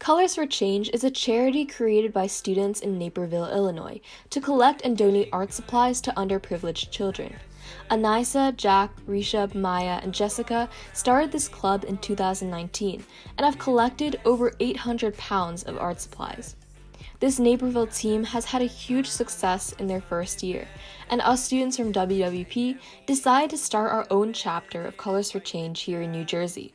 Colors for Change is a charity created by students in Naperville, Illinois, to collect and donate art supplies to underprivileged children. Anisa, Jack, Rishabh, Maya, and Jessica started this club in 2019 and have collected over 800 pounds of art supplies. This Naperville team has had a huge success in their first year, and us students from WWP decided to start our own chapter of Colors for Change here in New Jersey.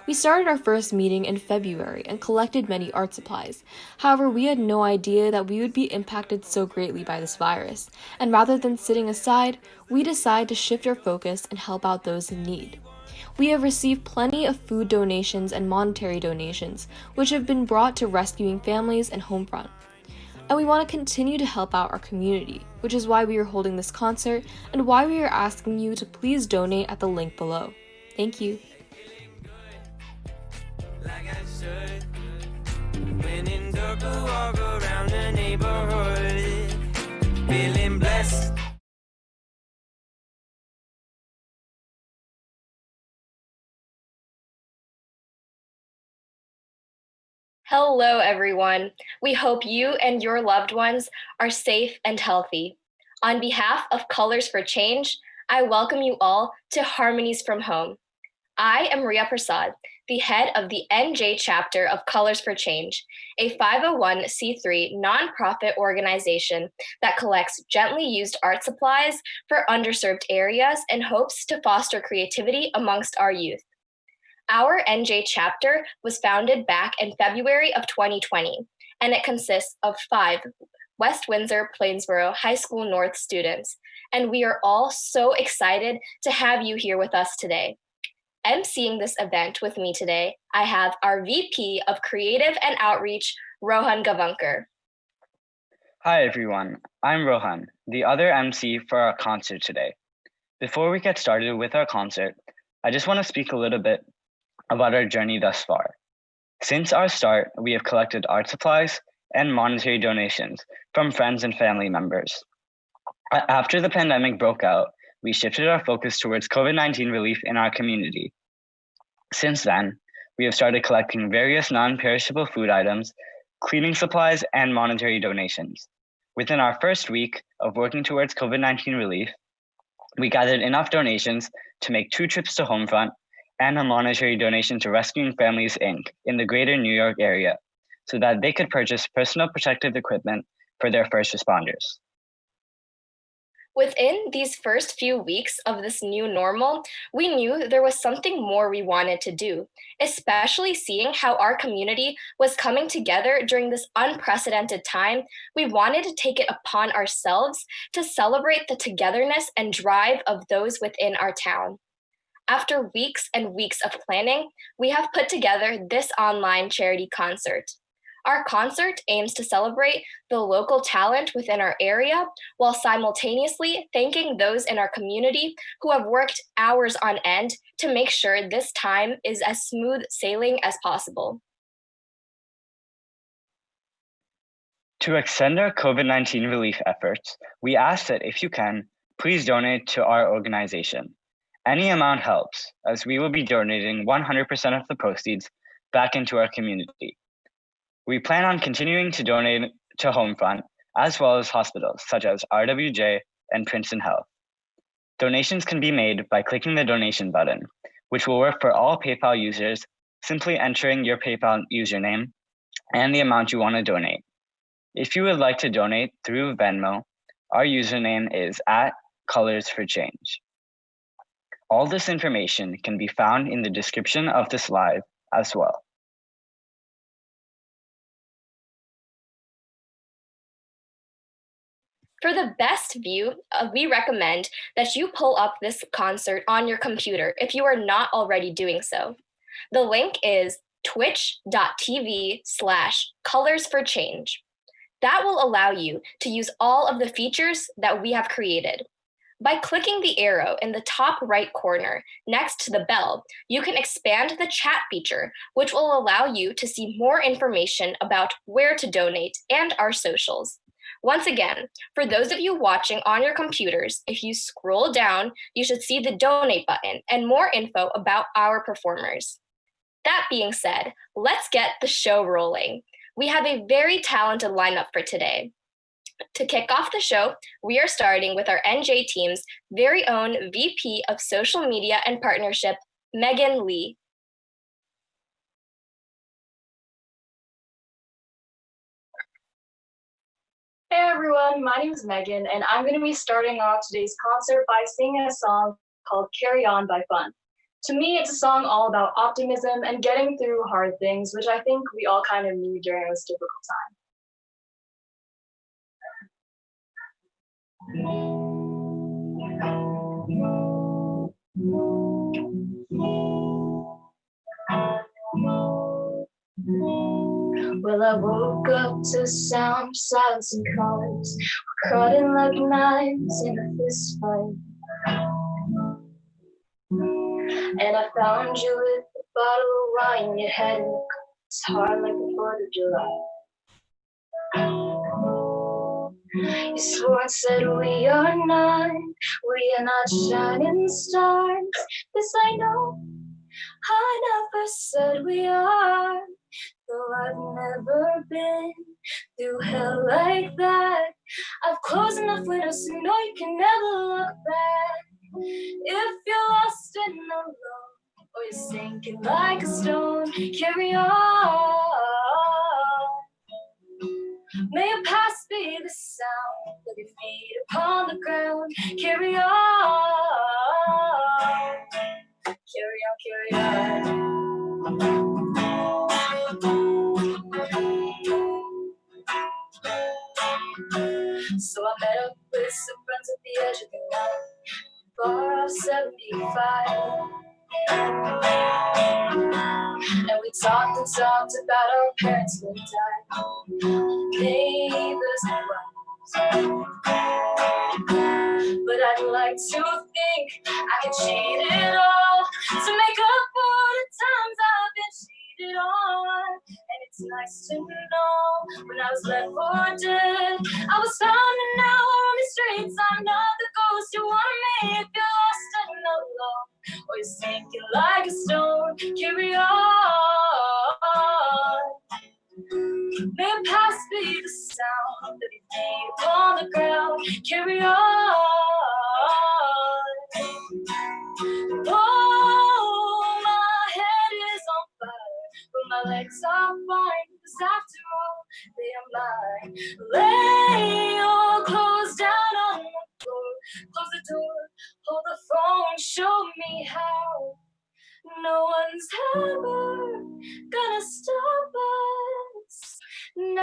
We started our first meeting in February and collected many art supplies. However, we had no idea that we would be impacted so greatly by this virus, and rather than sitting aside, we decided to shift our focus and help out those in need. We have received plenty of food donations and monetary donations, which have been brought to rescuing families and Homefront. And we want to continue to help out our community, which is why we are holding this concert and why we are asking you to please donate at the link below. Thank you. Like I should. When in dark, I walk around the neighborhood, feeling blessed. Hello, everyone. We hope you and your loved ones are safe and healthy. On behalf of Colors for Change, I welcome you all to Harmonies from Home. I am Riya Prasad, the head of the NJ chapter of Colors for Change, a 501c3 nonprofit organization that collects gently used art supplies for underserved areas and hopes to foster creativity amongst our youth. Our NJ chapter was founded back in February of 2020, and it consists of 5 West Windsor Plainsboro High School North students, and we are all so excited to have you here with us today. emceeing this event with me today, I have our VP of Creative and Outreach, Rohan Gavankar. Hi everyone, I'm Rohan, the other MC for our concert today. Before we get started with our concert, I just want to speak a little bit about our journey thus far. Since our start, we have collected art supplies and monetary donations from friends and family members. After the pandemic broke out, we shifted our focus towards COVID-19 relief in our community. Since then, we have started collecting various non-perishable food items, cleaning supplies, and monetary donations. Within our first week of working towards COVID-19 relief, we gathered enough donations to make 2 trips to Homefront and a monetary donation to Rescuing Families, Inc. in the greater New York area, so that they could purchase personal protective equipment for their first responders. Within these first few weeks of this new normal, we knew there was something more we wanted to do, especially seeing how our community was coming together during this unprecedented time. We wanted to take it upon ourselves to celebrate the togetherness and drive of those within our town. After weeks and weeks of planning, we have put together this online charity concert. Our concert aims to celebrate the local talent within our area while simultaneously thanking those in our community who have worked hours on end to make sure this time is as smooth sailing as possible. To extend our COVID-19 relief efforts, we ask that if you can, please donate to our organization. Any amount helps, as we will be donating 100% of the proceeds back into our community. We plan on continuing to donate to Homefront, as well as hospitals such as RWJ and Princeton Health. Donations can be made by clicking the donation button, which will work for all PayPal users, simply entering your PayPal username and the amount you want to donate. If you would like to donate through Venmo, our username is @Colors4Change. All this information can be found in the description of this live as well. For the best view, we recommend that you pull up this concert on your computer if you are not already doing so. The link is twitch.tv/colorsforchange. That will allow you to use all of the features that we have created. By clicking the arrow in the top right corner next to the bell, you can expand the chat feature, which will allow you to see more information about where to donate and our socials. Once again, for those of you watching on your computers, if you scroll down, you should see the donate button and more info about our performers. That being said, let's get the show rolling. We have a very talented lineup for today. To kick off the show, we are starting with our NJ team's very own VP of Social Media and Partnership, Megan Lee. Hey everyone, my name is Megan, and I'm going to be starting off today's concert by singing a song called Carry On by Fun. To me, it's a song all about optimism and getting through hard things, which I think we all kind of need during this difficult time. Well, I woke up to sound, silence, and colors, cutting like knives in a fist fight. And I found you with a bottle of wine, your head in the it's hard like the 4th of July. You swore and said we are not shining stars. This I know, I never said we are. Though I've never been through hell like that. I've closed enough windows to know you can never look back. If you're lost and alone, or you're sinking like a stone, carry on. May your past be the sound of your feet upon the ground. Carry on. Carry on, carry on. So I met up with some friends at the edge of the night, bar of 75. And we talked and talked about our parents who died, neighbors and wives. But I'd like to think I can cheat it all to make up for the times I've been cheated on. And it's nice to know when I was left for dead, I was found and now on the streets. I'm not the ghost you want me. If you're lost and alone, or you're sinking like a stone, carry on. May your past be the sound of your feet upon the ground. Carry on. Oh, my head is on fire, but my legs are fine, 'cause after all, they are mine. Lay your clothes down on the floor, close the door, hold the phone, show me how. No one's ever gonna stop us now.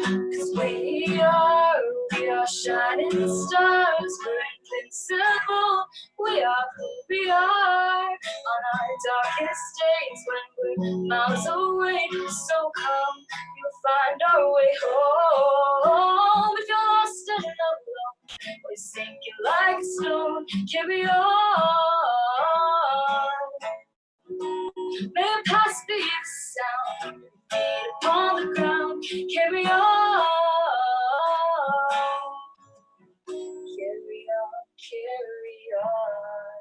'Cause we are shining stars, we're invincible, we are who we are. On our darkest days when we're miles away, so come, you'll find our way home. If you're lost and alone, we're sinking like a stone, carry on. May your past be the sound, feet upon the ground, carry on. Carry on, carry on.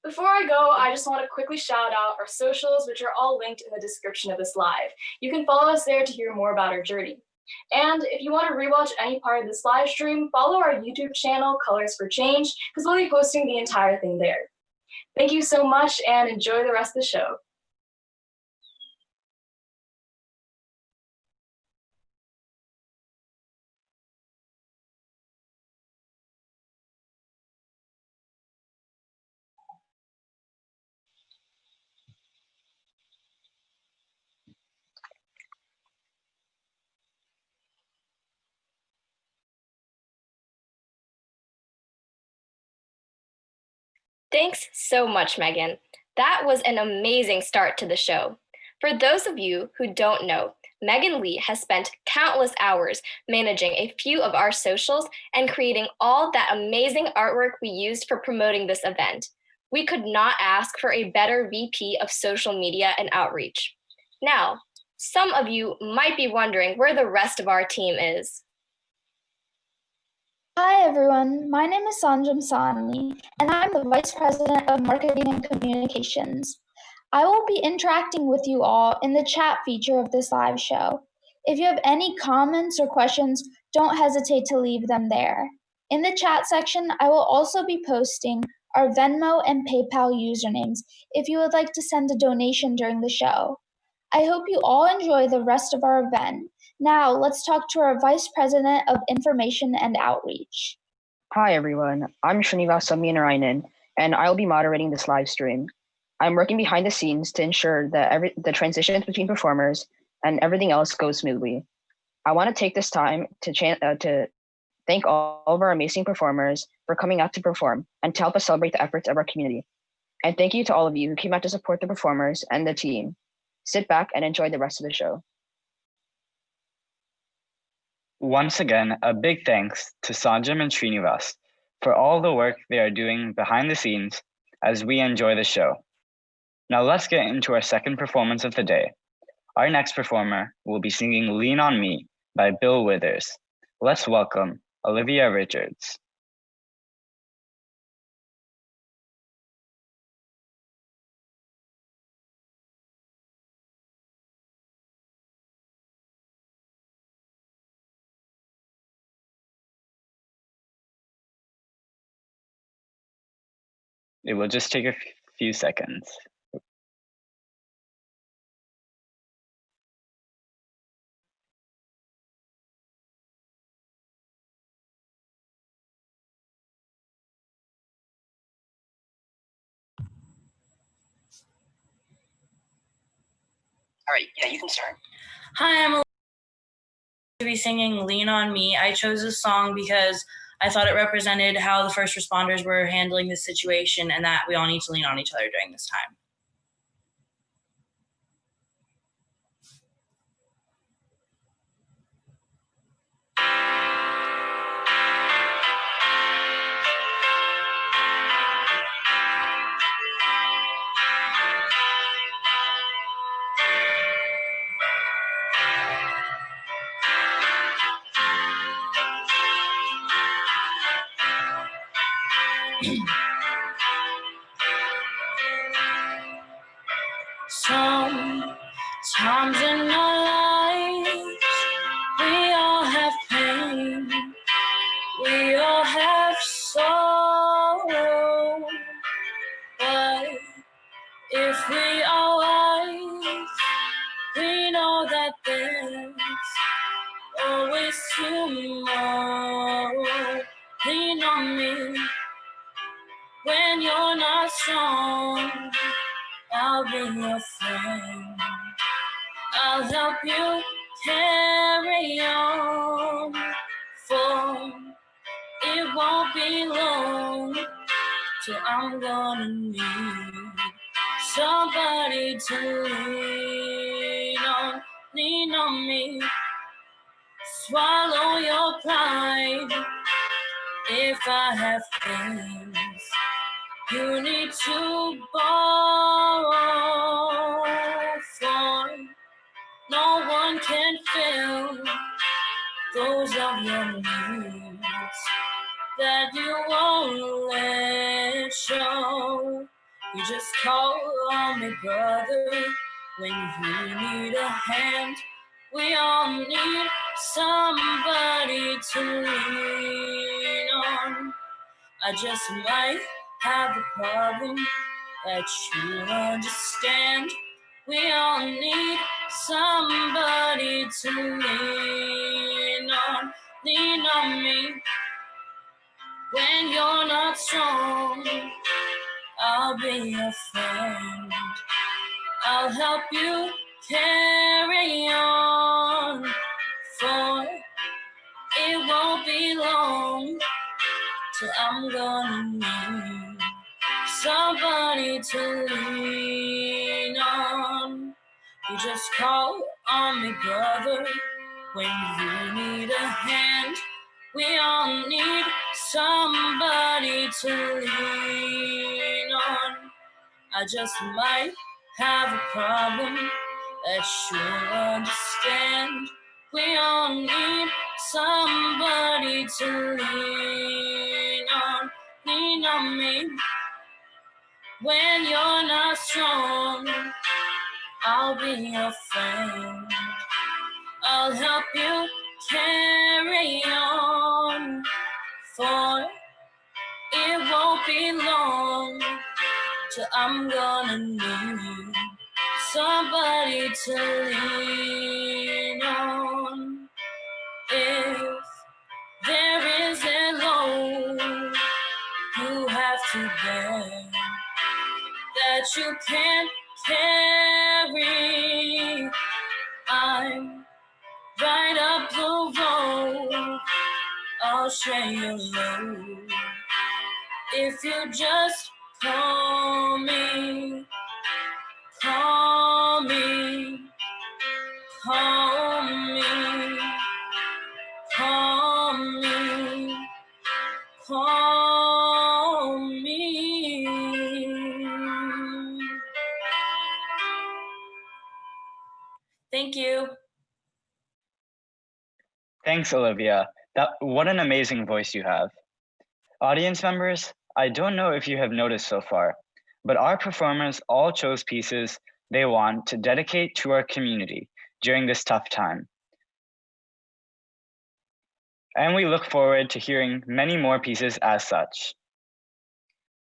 Before I go, I just want to quickly shout out our socials, which are all linked in the description of this live. You can follow us there to hear more about our journey. And if you want to rewatch any part of this live stream, follow our YouTube channel, Colors4Change, because we'll be posting the entire thing there. Thank you so much and enjoy the rest of the show. Thanks so much, Megan. That was an amazing start to the show. For those of you who don't know, Megan Lee has spent countless hours managing a few of our socials and creating all that amazing artwork we used for promoting this event. We could not ask for a better VP of social media and outreach. Now, some of you might be wondering where the rest of our team is. Hi everyone, my name is Sanjam Sani, and I'm the Vice President of Marketing and Communications. I will be interacting with you all in the chat feature of this live show. If you have any comments or questions, don't hesitate to leave them there. In the chat section, I will also be posting our Venmo and PayPal usernames if you would like to send a donation during the show. I hope you all enjoy the rest of our event. Now, let's talk to our Vice President of Information and Outreach. Hi everyone, I'm Srinivasa Meenarayanan, and I'll be moderating this live stream. I'm working behind the scenes to ensure that the transitions between performers and everything else goes smoothly. I want to take this time to thank all of our amazing performers for coming out to perform and to help us celebrate the efforts of our community. And thank you to all of you who came out to support the performers and the team. Sit back and enjoy the rest of the show. Once again, a big thanks to Sanjam and Srinivas for all the work they are doing behind the scenes as we enjoy the show. Now let's get into our second performance of the day. Our next performer will be singing Lean on Me by Bill Withers. Let's welcome Olivia Richards. It will just take a few seconds. All right, yeah, you can start. Hi, I'm to be singing Lean on Me. I chose this song because I thought it represented how the first responders were handling this situation and that we all need to lean on each other during this time. Sometimes in our lives, we all have pain, we all have sorrow, but if we are wise, we know that there's always tomorrow. Lean on me when you're not strong. I'll be your friend. I'll help you carry on. For it won't be long till I'm gonna need somebody to lean on. Lean on me. Swallow your pride. If I have things you need to borrow, for no one can fill those of your needs that you won't let show. You just call on me, brother, when you need a hand. We all need somebody to lean on. I just might have a problem that you understand. We all need somebody to lean on. Lean on me when you're not strong. I'll be your friend. I'll help you carry on. For it won't be long till I'm gonna need somebody to lean on. You just call on me, brother, when you need a hand. We all need somebody to lean on. I just might have a problem that you'll understand. We all need somebody to lean me. When you're not strong, I'll be your friend. I'll help you carry on, for it won't be long till I'm gonna need somebody to lean on. If there is a load you have to bear that you can't carry, I'm right up the road. I'll share your load if you just call me, call me, call me, call me, call me. Thank you. Thanks, Olivia. What an amazing voice you have. Audience members, I don't know if you have noticed so far, but our performers all chose pieces they want to dedicate to our community during this tough time. And we look forward to hearing many more pieces as such.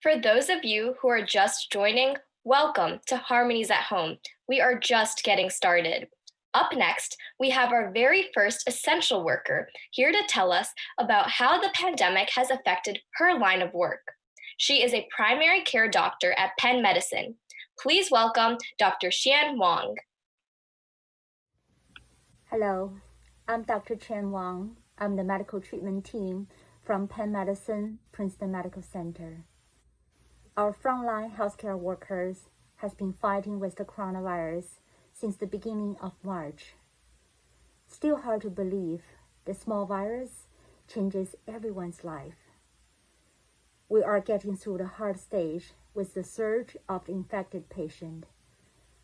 For those of you who are just joining, welcome to Harmonies at Home. We are just getting started. Up next, we have our very first essential worker here to tell us about how the pandemic has affected her line of work. She is a primary care doctor at Penn Medicine. Please welcome Dr. Xian Wang. Hello, I'm Dr. Chen Wang. I'm the medical treatment team from Penn Medicine, Princeton Medical Center. Our frontline healthcare workers has been fighting with the coronavirus since the beginning of March. Still hard to believe the small virus changes everyone's life. We are getting through the hard stage with the surge of infected patient.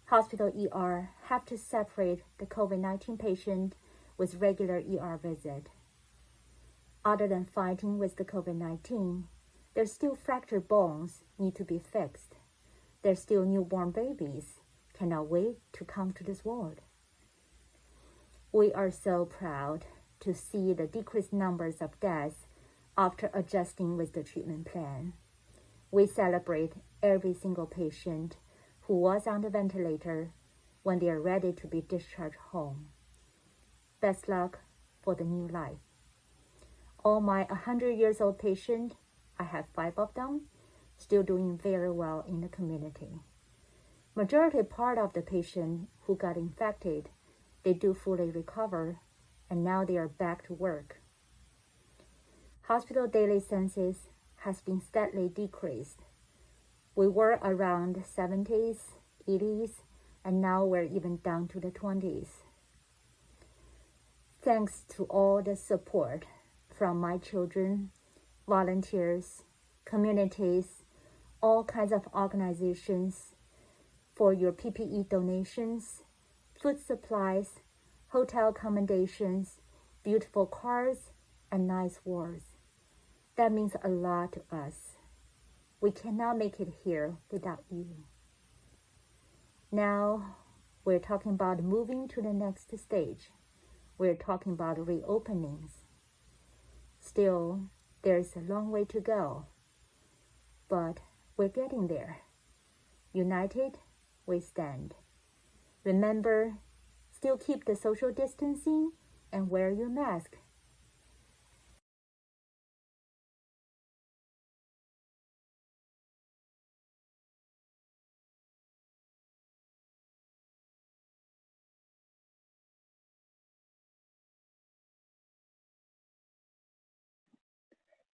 Hospital ER have to separate the COVID-19 patient with regular ER visit. Other than fighting with the COVID-19, there's still fractured bones need to be fixed. There's still newborn babies cannot wait to come to this world. We are so proud to see the decreased numbers of deaths after adjusting with the treatment plan. We celebrate every single patient who was on the ventilator when they are ready to be discharged home. Best luck for the new life. All my 100 years old patients, I have 5 of them, still doing very well in the community. Majority part of the patients who got infected, they do fully recover, and now they are back to work. Hospital daily census has been steadily decreased. We were around 70s, 80s, and now we're even down to the 20s. Thanks to all the support from my children, volunteers, communities, all kinds of organizations, for your PPE donations, food supplies, hotel accommodations, beautiful cars, and nice words. That means a lot to us. We cannot make it here without you. Now, we're talking about moving to the next stage. We're talking about reopenings. Still, there's a long way to go, but we're getting there. United, we stand. Remember, still keep the social distancing and wear your mask.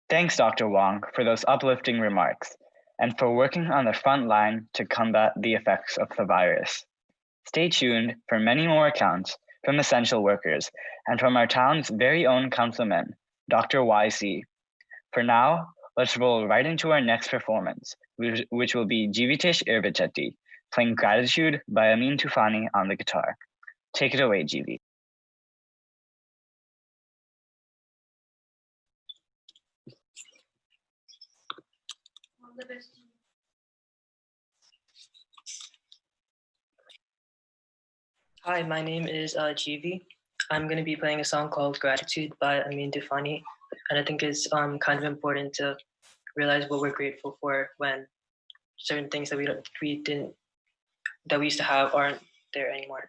Thanks, Dr. Wong, for those uplifting remarks and for working on the front line to combat the effects of the virus. Stay tuned for many more accounts from essential workers and from our town's very own councilman, Dr. YC. For now, let's roll right into our next performance, which will be Jivitesh Irvacheti, playing Gratitude by Amin Tufani on the guitar. Take it away, Jivi. Hi, my name is GV. I'm going to be playing a song called Gratitude by Amin Dufani. And I think it's kind of important to realize what we're grateful for when certain things that that we used to have aren't there anymore.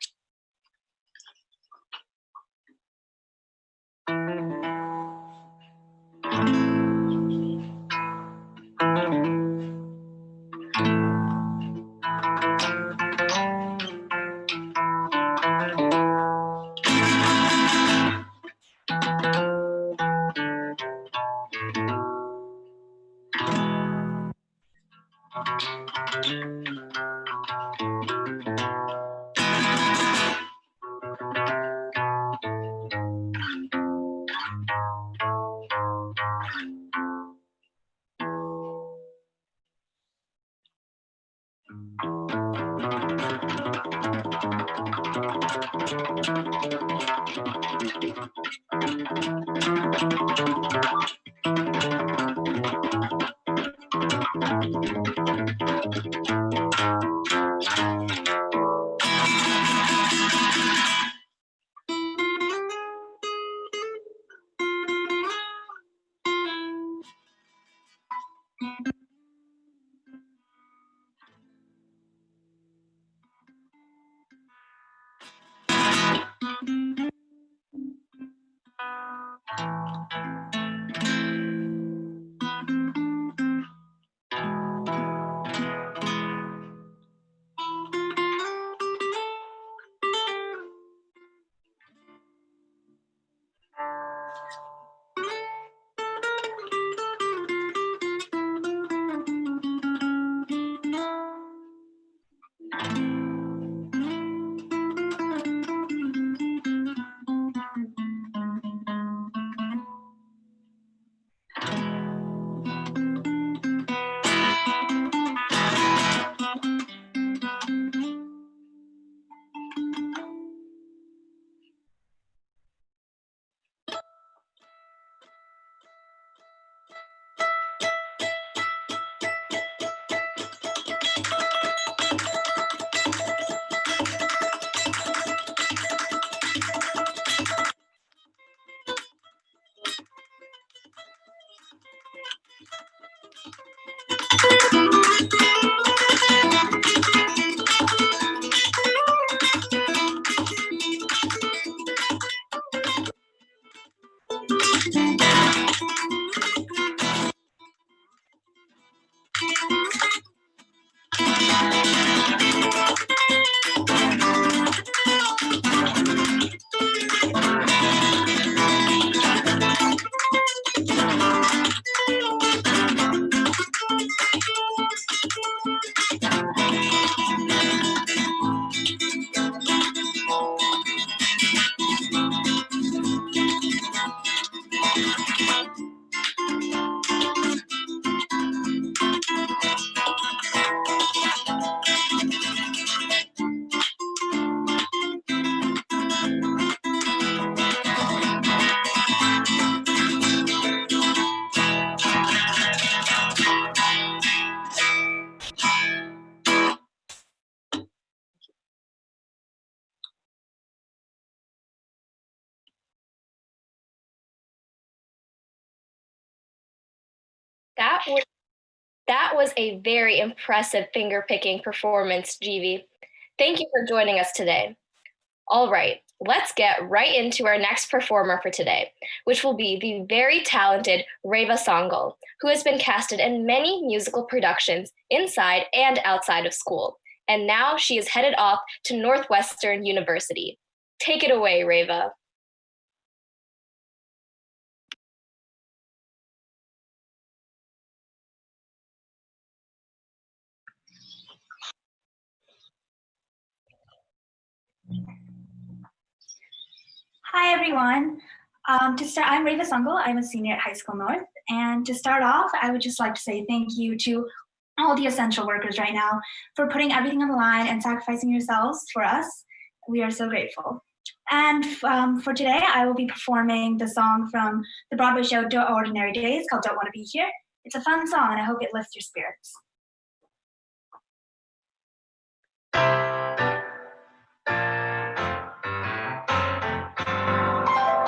That was a very impressive finger-picking performance, Jeevee. Thank you for joining us today. All right, let's get right into our next performer for today, which will be the very talented Reva Sangal, who has been casted in many musical productions inside and outside of school. And now she is headed off to Northwestern University. Take it away, Reva. Hi, everyone. I'm Reva Sangal. I'm a senior at High School North. And to start off, I would just like to say thank you to all the essential workers right now for putting everything on the line and sacrificing yourselves for us. We are so grateful. And for today, I will be performing the song from the Broadway show Ordinary Days called Don't Want to Be Here. It's a fun song, and I hope it lifts your spirits.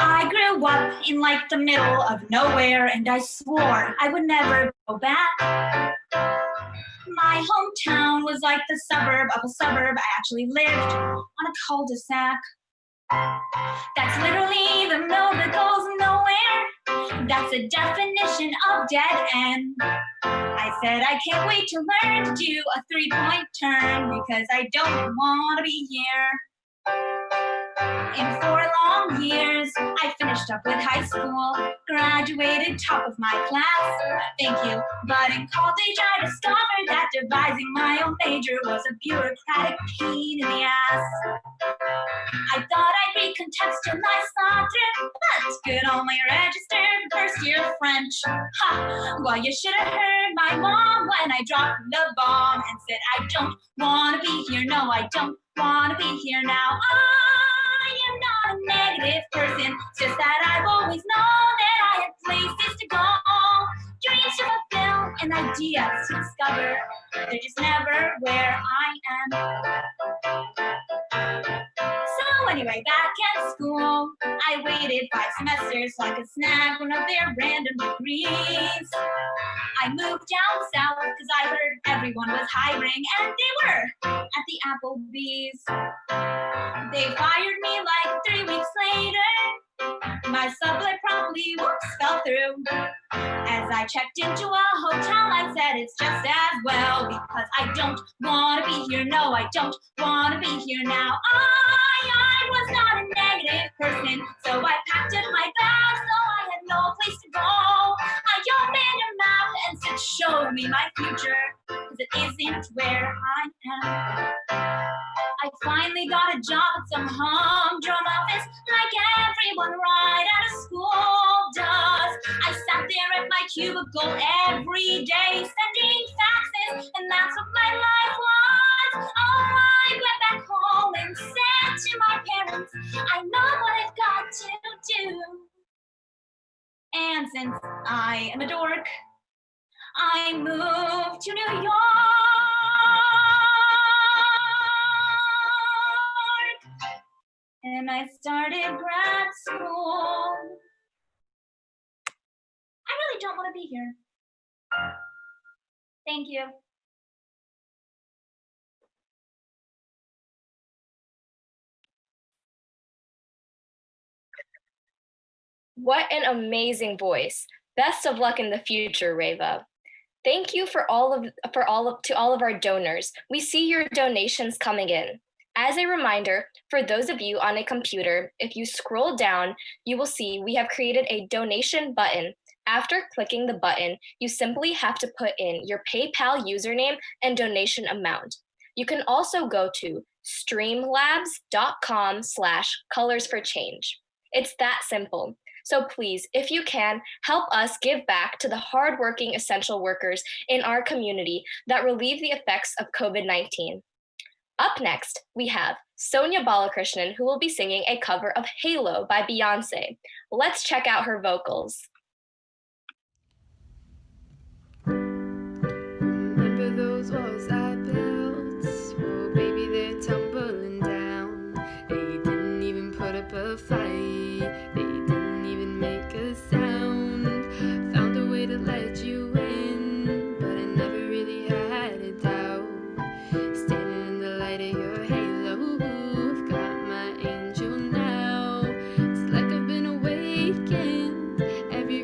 I grew up in like the middle of nowhere, and I swore I would never go back. My hometown was like the suburb of a suburb. I actually lived on a cul-de-sac. That's literally the middle that goes nowhere. That's a definition of dead end. I said I can't wait to learn to do a three-point turn because I don't want to be here. In 4 long years, I finished up with high school, graduated top of my class. Thank you. But in college, I discovered that devising my own major was a bureaucratic pain in the ass. I thought I'd be contextualized Latin, but could only register first year French. Ha! Well, you should have heard my mom when I dropped the bomb and said, I don't want to be here. No, I don't want to be here now. I am not a negative person. It's just that I've always known that I had places to go, dreams to fulfill, and ideas to discover. They're just never where I am. So anyway, back at school, I waited 5 semesters so I could snag one of their random degrees. I moved down south because I heard everyone was hiring, and they were at the Applebee's. They fired me like 3 weeks later. My sublet promptly, whoops, fell through. As I checked into a hotel, I said it's just as well because I don't want to be here. No, I don't want to be here now. I was not a negative person, so I packed up my bag so I had no place to go. I opened a map and said, show me my future, because it isn't where I am. I finally got a job at some humdrum office like everyone right out of school does. I sat there at my cubicle every day sending faxes, and that's what my life was. Oh, I went back home and said to my parents, I know what I've got to do. And since I am a dork, I moved to New York. And I started grad school. I really don't want to be here. Thank you. What an amazing voice. Best of luck in the future, Reva. Thank you to all of our donors. We see your donations coming in. As a reminder, for those of you on a computer, if you scroll down, you will see we have created a donation button. After clicking the button, you simply have to put in your PayPal username and donation amount. You can also go to streamlabs.com/colorsforchange. It's that simple. So please, if you can, help us give back to the hardworking essential workers in our community that relieve the effects of COVID-19. Up next, we have Sonia Balakrishnan, who will be singing a cover of Halo by Beyonce. Let's check out her vocals. Remember those walls I built? Oh, baby, they're tumbling down. They didn't even put up a fight. They didn't even make a sound. Found a way to let you in, but I never really had a doubt. Standing in the light of your halo, I've got my angel now. It's like I've been awakened. Every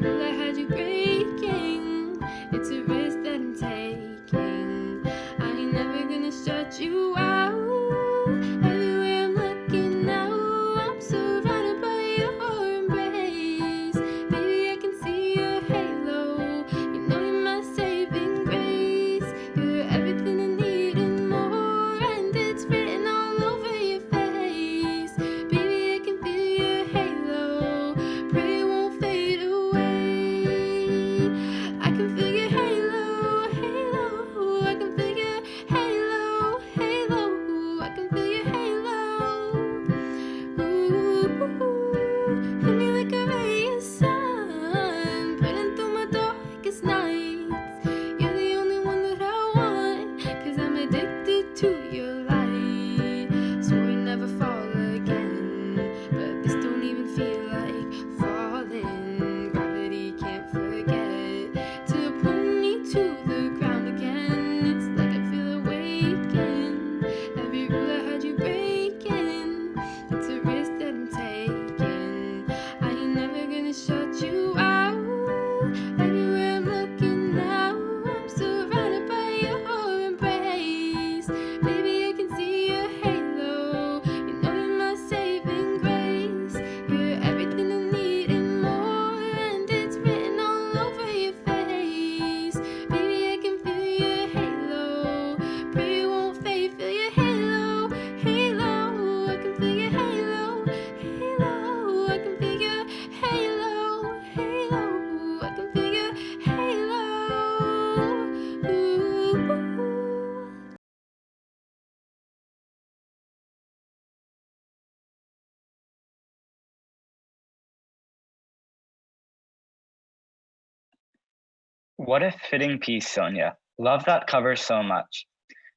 What a fitting piece, Sonia. Love that cover so much.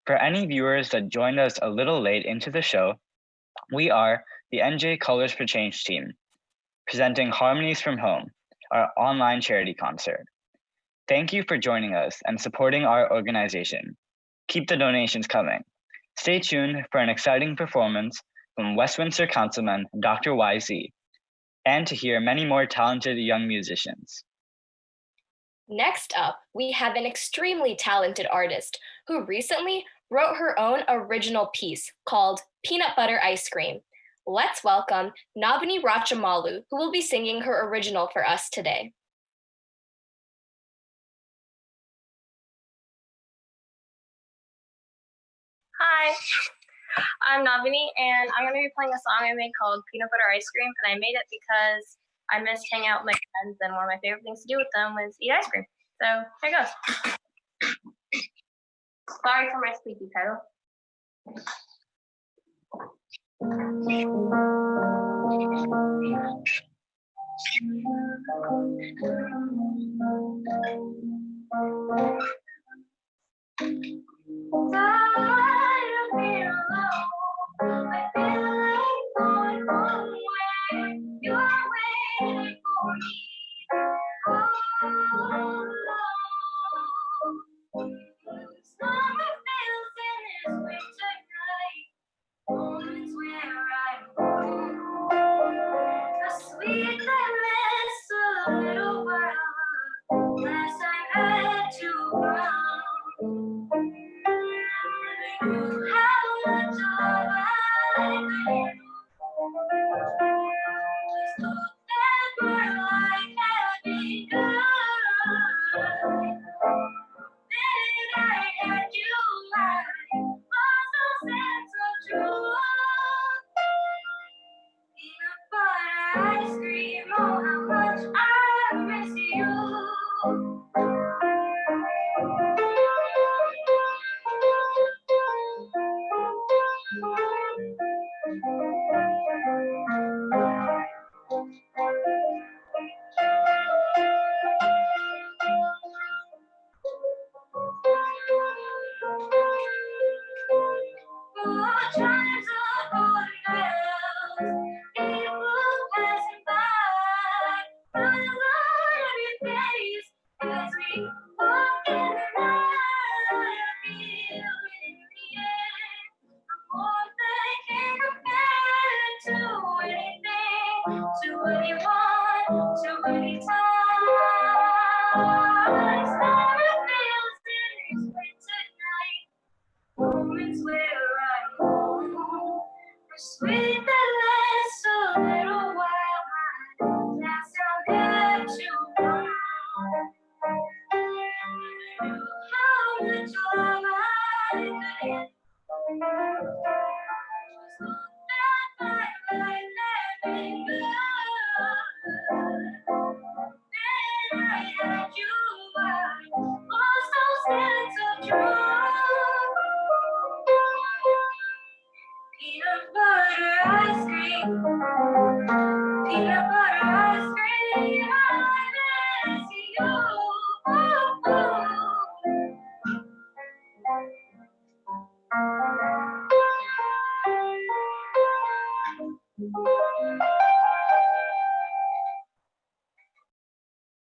For any viewers that joined us a little late into the show, we are the NJ Colors for Change team, presenting Harmonies from Home, our online charity concert. Thank you for joining us and supporting our organization. Keep the donations coming. Stay tuned for an exciting performance from Westminster Councilman Dr. YZ, and to hear many more talented young musicians. Next up, we have an extremely talented artist who recently wrote her own original piece called Peanut Butter Ice Cream. Let's welcome Navani Rachamalu, who will be singing her original for us today. Hi, I'm Navani, and I'm going to be playing a song I made called Peanut Butter Ice Cream, and I made it because I missed hanging out with my friends, and one of my favorite things to do with them was eat ice cream. So here goes. Sorry for my squeaky title.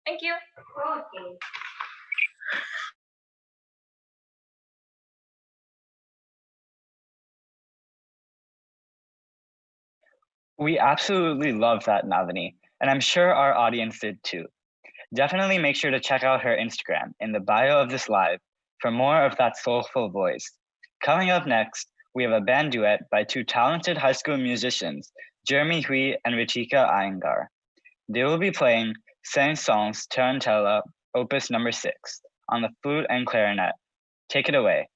Thank you. Okay. We absolutely love that, Navani, and I'm sure our audience did too. Definitely make sure to check out her Instagram in the bio of this live for more of that soulful voice. Coming up next, we have a band duet by two talented high school musicians, Jeremy Hui and Ritika Iyengar. They will be playing Saint-Saëns Tarantella, Opus number 6, on the flute and clarinet. Take it away.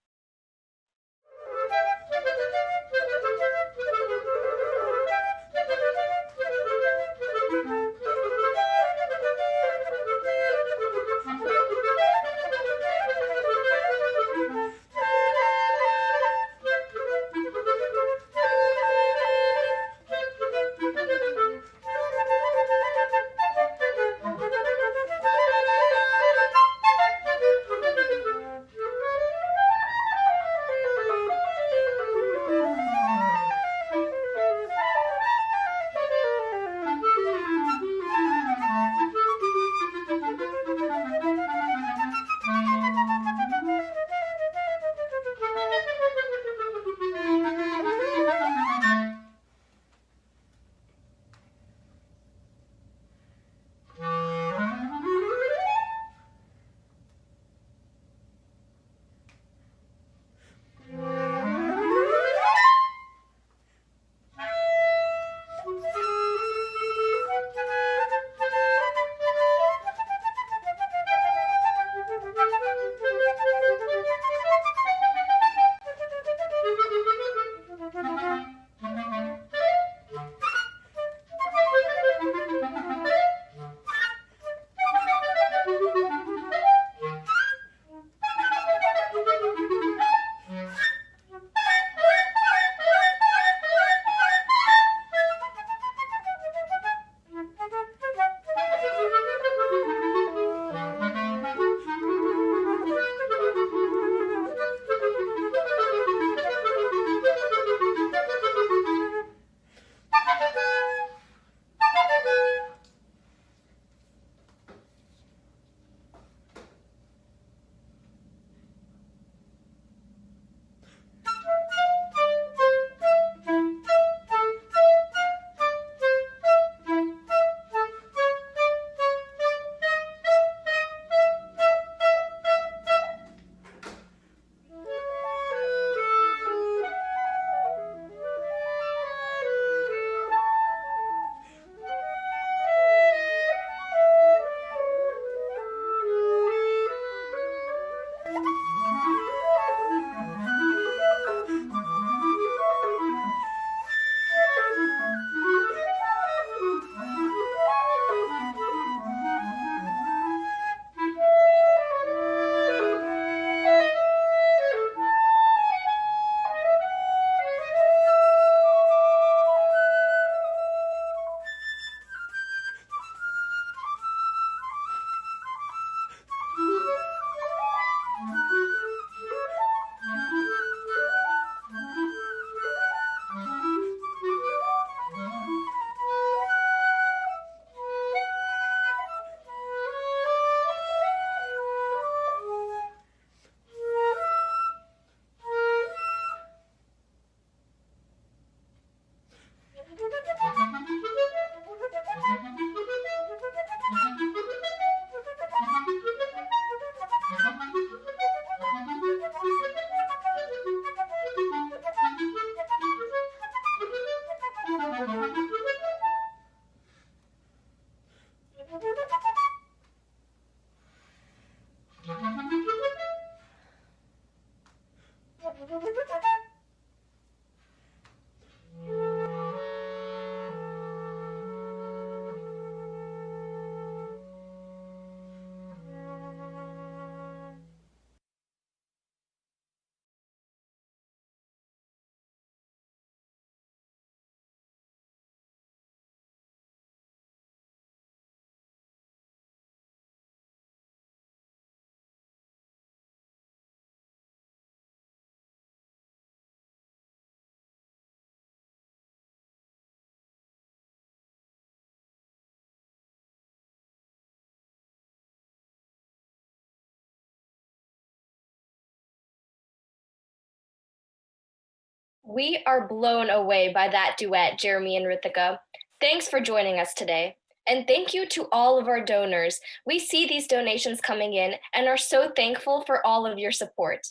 We are blown away by that duet, Jeremy and Rithika. Thanks for joining us today. And thank you to all of our donors. We see these donations coming in and are so thankful for all of your support.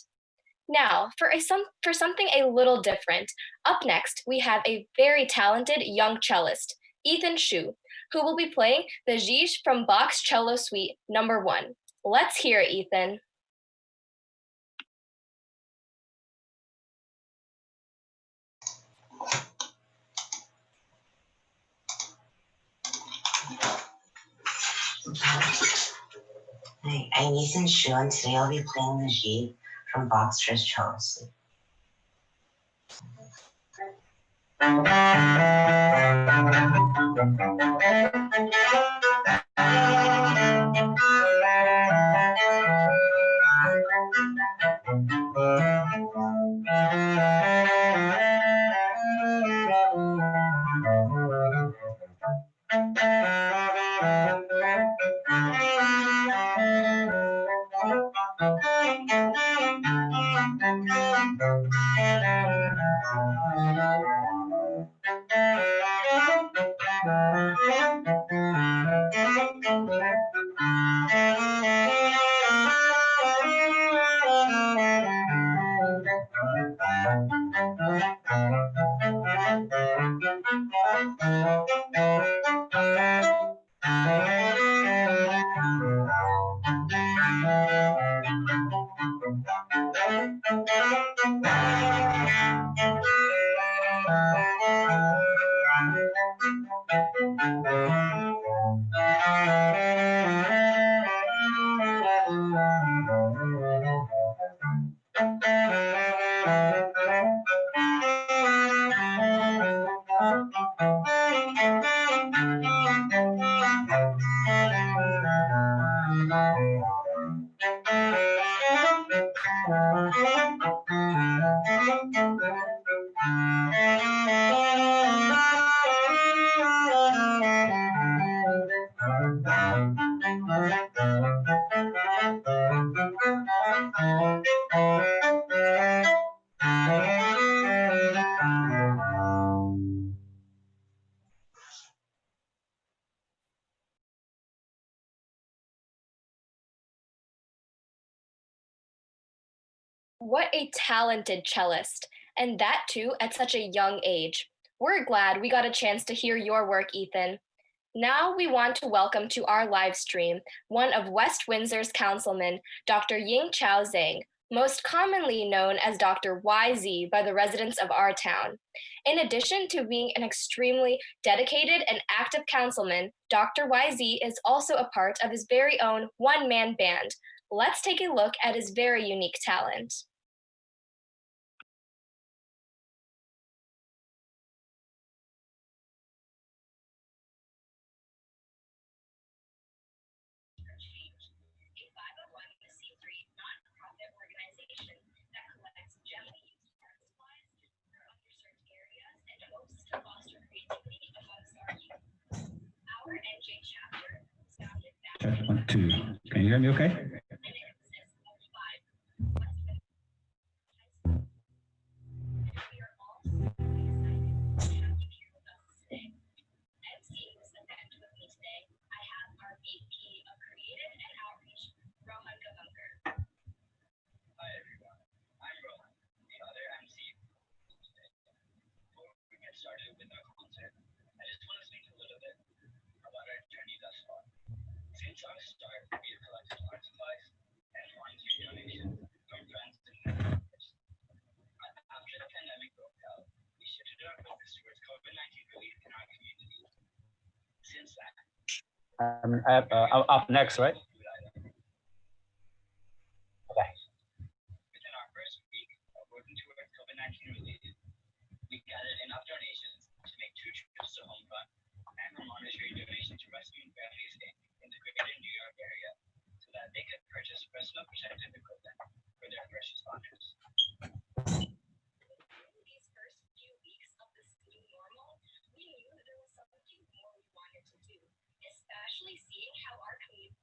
Now, for something a little different, up next we have a very talented young cellist, Ethan Shu, who will be playing the Gij from Bach's Cello Suite No. 1. Let's hear it, Ethan. Hi, I'm Ethan Shu, and today I'll be playing the Gij from Bach's Cello Suite. What a talented cellist, and that too at such a young age. We're glad we got a chance to hear your work, Ethan. Now we want to welcome to our live stream one of West Windsor's councilmen, Dr. Ying Chao Zhang, most commonly known as Dr. YZ by the residents of our town. In addition to being an extremely dedicated and active councilman, Dr. YZ is also a part of his very own one-man band. Let's take a look at his very unique talent. Check 1, 2. Can you hear me okay? Hi everyone, I'm Rohan, the other MC today. Before we get started with our concert, I just want to speak a little bit about our journey thus far. Since our start, we have collected art supplies and volunteer donations from friends and neighbors. After the pandemic broke out, we shifted our focus towards COVID-19 relief in our community. Since that, up next, right? Okay. Within our first week of working towards COVID-19 relief, we gathered enough donations to make 2 trips to Homefront and a monetary donation to Rescuing Families Inc. in the greater New York area so that they could purchase personal protective equipment for their first responders. In these first few weeks of this new normal, we knew that there was something more we wanted to do, especially seeing how our community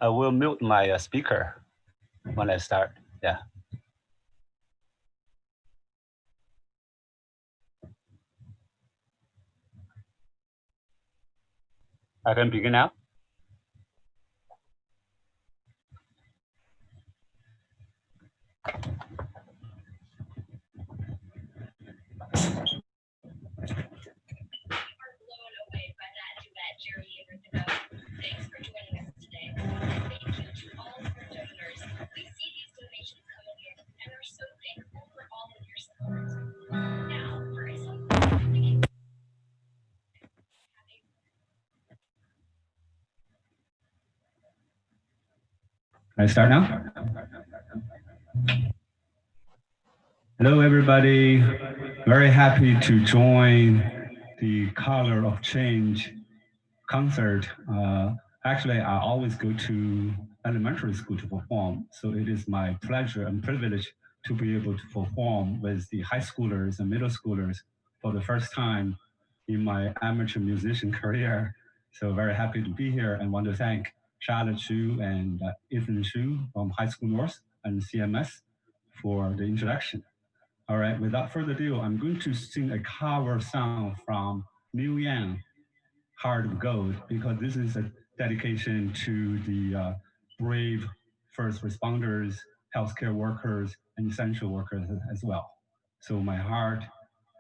I will mute my speaker when I start. Yeah. I can begin now. Thanks for joining us today. Thank you to all of our donors. We see these donations coming in and are so thankful for all of your support. Now, for a song. Can I start now? Hello, everybody. Very happy to join the Color of Change concert. Actually, I always go to elementary school to perform, so it is my pleasure and privilege to be able to perform with the high schoolers and middle schoolers for the first time in my amateur musician career. So very happy to be here and want to thank Charlotte Shu and Ethan Shu from High School North and CMS for the introduction. All right, without further ado, I'm going to sing a cover song from Neil Young, Heart of Gold, because this is a dedication to the brave first responders, healthcare workers, and essential workers as well. So my heart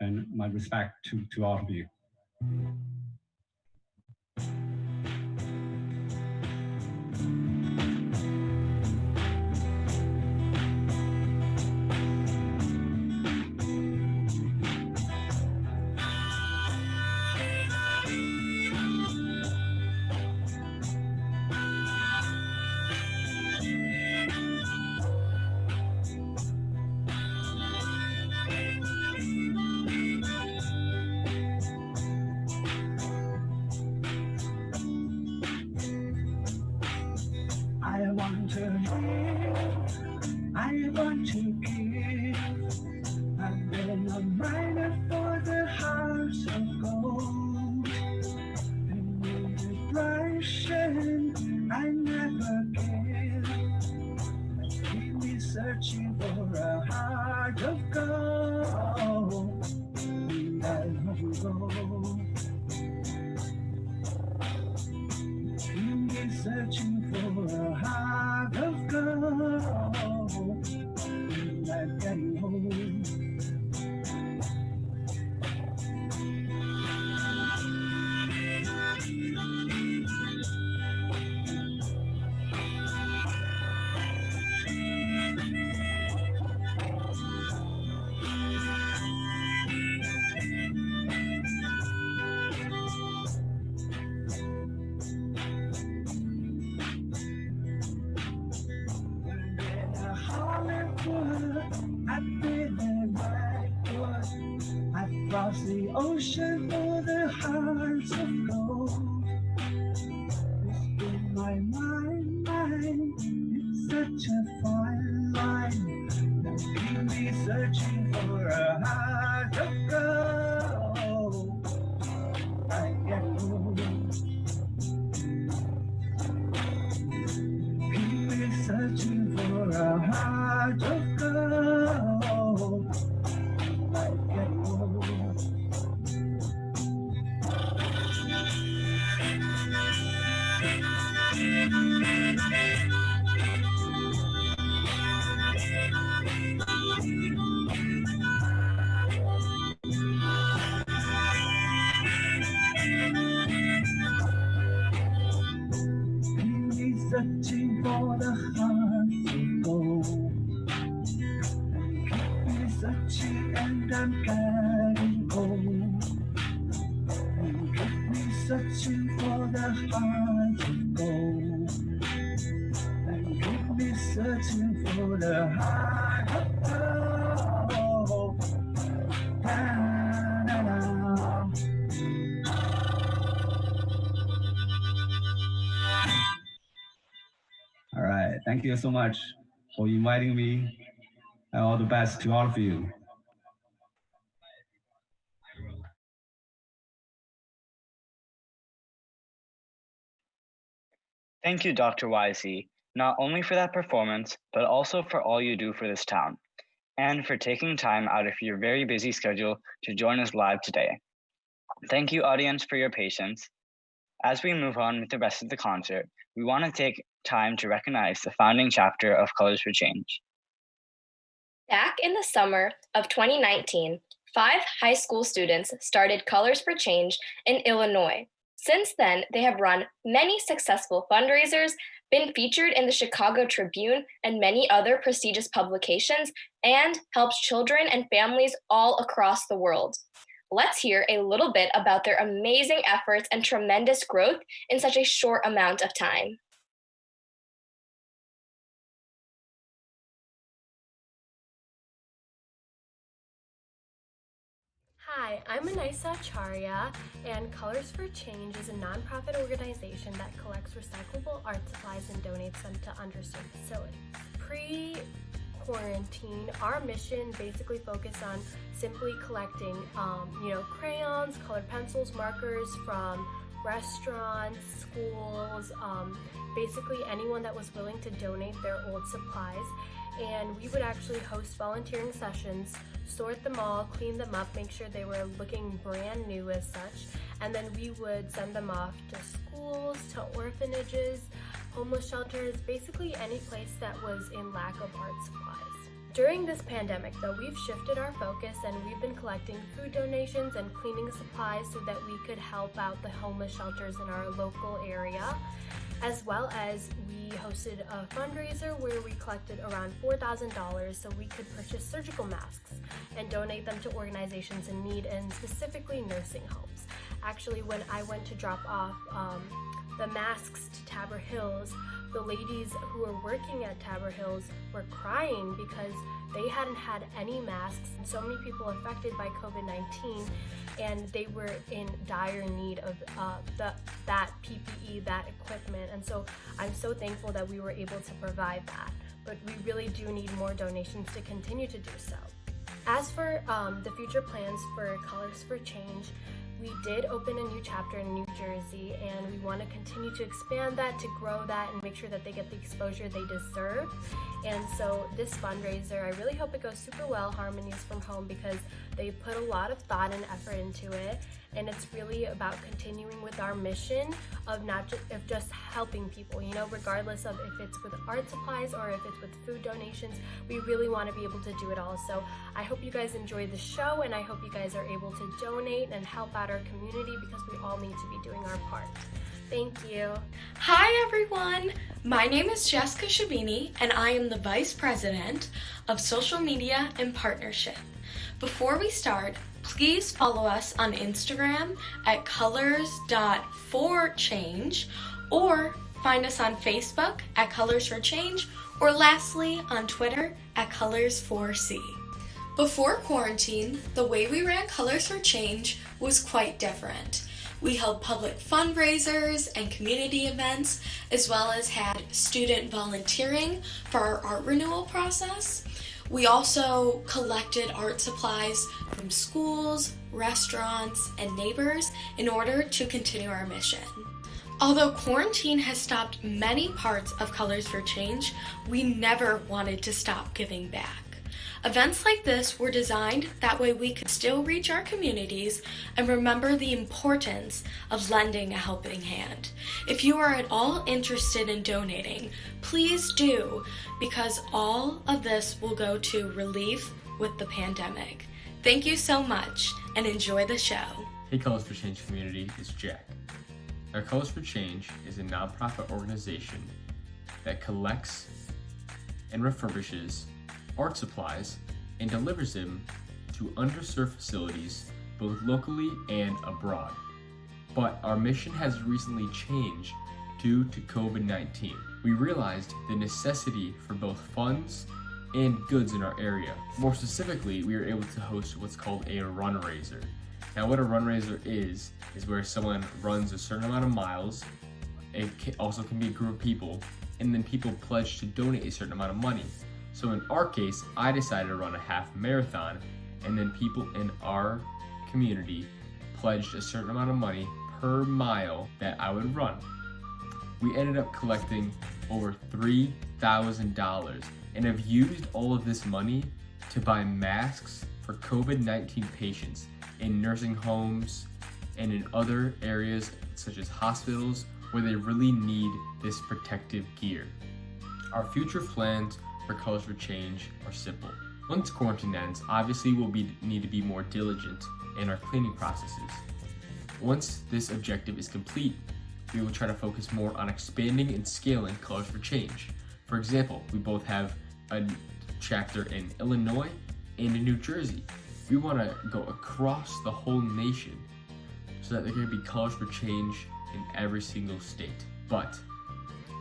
and my respect to all of you. I want to live, I want to give. I've been a miner for the hearts of gold. And in depression, I never give. Keep me searching for a heart of gold. And I won't go. Keep me searching for a heart of gold. And I'm getting old. I've been in Redwood. I've crossed the ocean for the hearts of gold. It's in my mind, it's such a fine line. Keep me searching for a heart of gold. I get old. Keep me searching for a heart of gold. I get old. Searching for the heart of gold. Keep me searching and I'm getting old. Keep me searching for the heart of gold. And keep me searching for the heart of gold. Da, da, da. All right, thank you so much for inviting me. And all the best to all of you. Thank you, Dr. Wisey, not only for that performance, but also for all you do for this town, and for taking time out of your very busy schedule to join us live today. Thank you, audience, for your patience. As we move on with the rest of the concert, we want to take time to recognize the founding chapter of Colors for Change. Back in the summer of 2019, 5 high school students started Colors for Change in Illinois. Since then, they have run many successful fundraisers, been featured in the Chicago Tribune and many other prestigious publications, and helped children and families all across the world. Let's hear a little bit about their amazing efforts and tremendous growth in such a short amount of time. Hi, I'm Anisa Acharya, and Colors for Change is a nonprofit organization that collects recyclable art supplies and donates them to underserved facilities. Pre-quarantine, our mission basically focused on simply collecting, crayons, colored pencils, markers from restaurants, schools, basically anyone that was willing to donate their old supplies. And we would actually host volunteering sessions, sort them all, clean them up, make sure they were looking brand new as such, and then we would send them off to schools, to orphanages, homeless shelters, basically any place that was in lack of art supplies. During this pandemic though, we've shifted our focus and we've been collecting food donations and cleaning supplies so that we could help out the homeless shelters in our local area, as well as we hosted a fundraiser where we collected around $4,000 so we could purchase surgical masks and donate them to organizations in need, and specifically nursing homes. Actually, when I went to drop off the masks to Tabor Hills, the ladies who were working at Tabor Hills were crying because they hadn't had any masks, and so many people affected by COVID-19, and they were in dire need of that PPE, that equipment. And so I'm so thankful that we were able to provide that, but we really do need more donations to continue to do so. As for the future plans for Colors for Change, we did open a new chapter in New Jersey, and we want to continue to expand that, to grow that, and make sure that they get the exposure they deserve. And so this fundraiser, I really hope it goes super well, Harmonies from Home, because they put a lot of thought and effort into it, and it's really about continuing with our mission of just helping people, regardless of if it's with art supplies or if it's with food donations. We really want to be able to do it all. So I hope you guys enjoy the show, and I hope you guys are able to donate and help out our community, because we all need to be doing our part. Thank you. Hi everyone, my name is Jessica Shabini, and I am the Vice President of Social Media and Partnership. Before we start, please follow us on Instagram at colors.4change, or find us on Facebook at Colors4Change, or lastly on Twitter at Colors4C. Before quarantine, the way we ran Colors for Change was quite different. We held public fundraisers and community events, as well as had student volunteering for our art renewal process. We also collected art supplies from schools, restaurants, and neighbors in order to continue our mission. Although quarantine has stopped many parts of Colors for Change, we never wanted to stop giving back. Events like this were designed that way we could still reach our communities and remember the importance of lending a helping hand. If you are at all interested in donating, please do, because all of this will go to relief with the pandemic. Thank you so much, and enjoy the show. Hey Colors for Change community, it's Jack. Our Colors for Change is a nonprofit organization that collects and refurbishes art supplies and delivers them to underserved facilities both locally and abroad. But our mission has recently changed due to COVID-19. We realized the necessity for both funds and goods in our area. More specifically, we were able to host what's called a runraiser. Now what a runraiser is where someone runs a certain amount of miles. It also can be a group of people, and then people pledge to donate a certain amount of money. So in our case, I decided to run a half marathon, and then people in our community pledged a certain amount of money per mile that I would run. we ended up collecting over $3,000 and have used all of this money to buy masks for COVID-19 patients in nursing homes and in other areas such as hospitals where they really need this protective gear. Our future plans for Colors for Change are simple. Once quarantine ends, obviously we'll need to be more diligent in our cleaning processes. Once this objective is complete, we will try to focus more on expanding and scaling Colors for Change. For example, we both have a chapter in Illinois and in New Jersey. We want to go across the whole nation so that there can be Colors for Change in every single state. But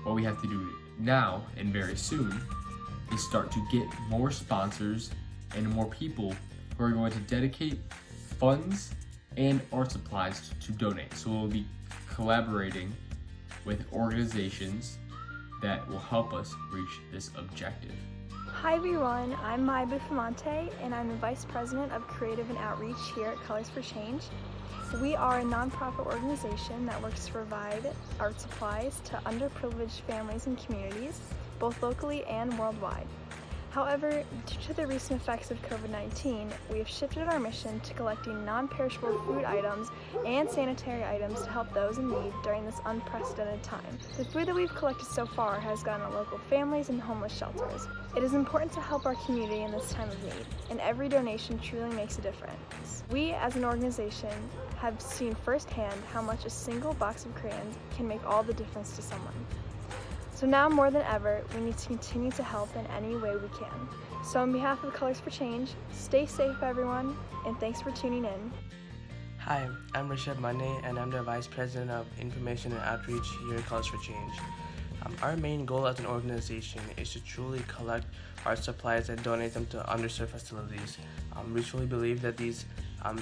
what we have to do now and very soon is start to get more sponsors and more people who are going to dedicate funds and art supplies to donate. So we'll be collaborating with organizations that will help us reach this objective. Hi everyone, I'm Maya Bufamonte and I'm the Vice President of Creative and Outreach here at Colors for Change. We are a nonprofit organization that works to provide art supplies to underprivileged families and communities, both locally and worldwide. However, due to the recent effects of COVID-19, we have shifted our mission to collecting non-perishable food items and sanitary items to help those in need during this unprecedented time. The food that we've collected so far has gone to local families and homeless shelters. It is important to help our community in this time of need, and every donation truly makes a difference. We, as an organization, have seen firsthand how much a single box of crayons can make all the difference to someone. So now more than ever, we need to continue to help in any way we can. So on behalf of Colors for Change, stay safe everyone, and thanks for tuning in. Hi, I'm Rishabh Mane, and I'm the Vice President of Information and Outreach here at Colors for Change. Our main goal as an organization is to truly collect art supplies and donate them to underserved facilities. We truly believe that these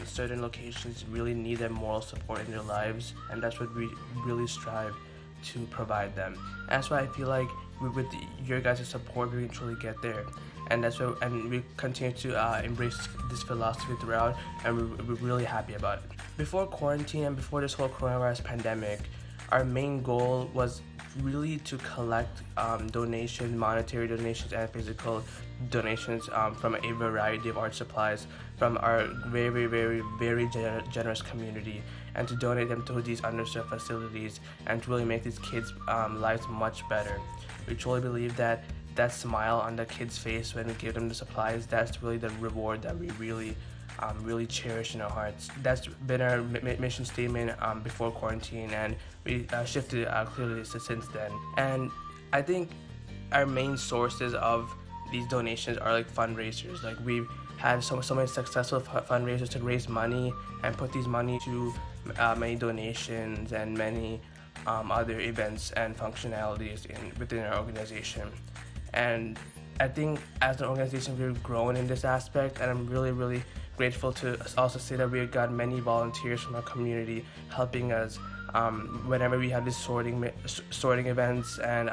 certain locations really need that moral support in their lives, and that's what we really strive to provide them. And that's why I feel like with your guys' support, we can truly get there. And that's why, and we continue to embrace this philosophy throughout, and we're really happy about it. Before quarantine and before this whole coronavirus pandemic, our main goal was really to collect donations, monetary donations and physical donations from a variety of art supplies from our very generous community, and to donate them to these underserved facilities and to really make these kids' lives much better. We truly believe that that smile on the kid's face when we give them the supplies, that's really the reward that we really cherish in our hearts. That's been our mission statement before quarantine, and we shifted clearly since then. And I think our main sources of these donations are like fundraisers. Like we've had so many successful fundraisers to raise money and put these money to many donations and many other events and functionalities within our organization. And I think as an organization we've grown in this aspect, and I'm really grateful to also say that we have got many volunteers from our community helping us whenever we have these sorting events and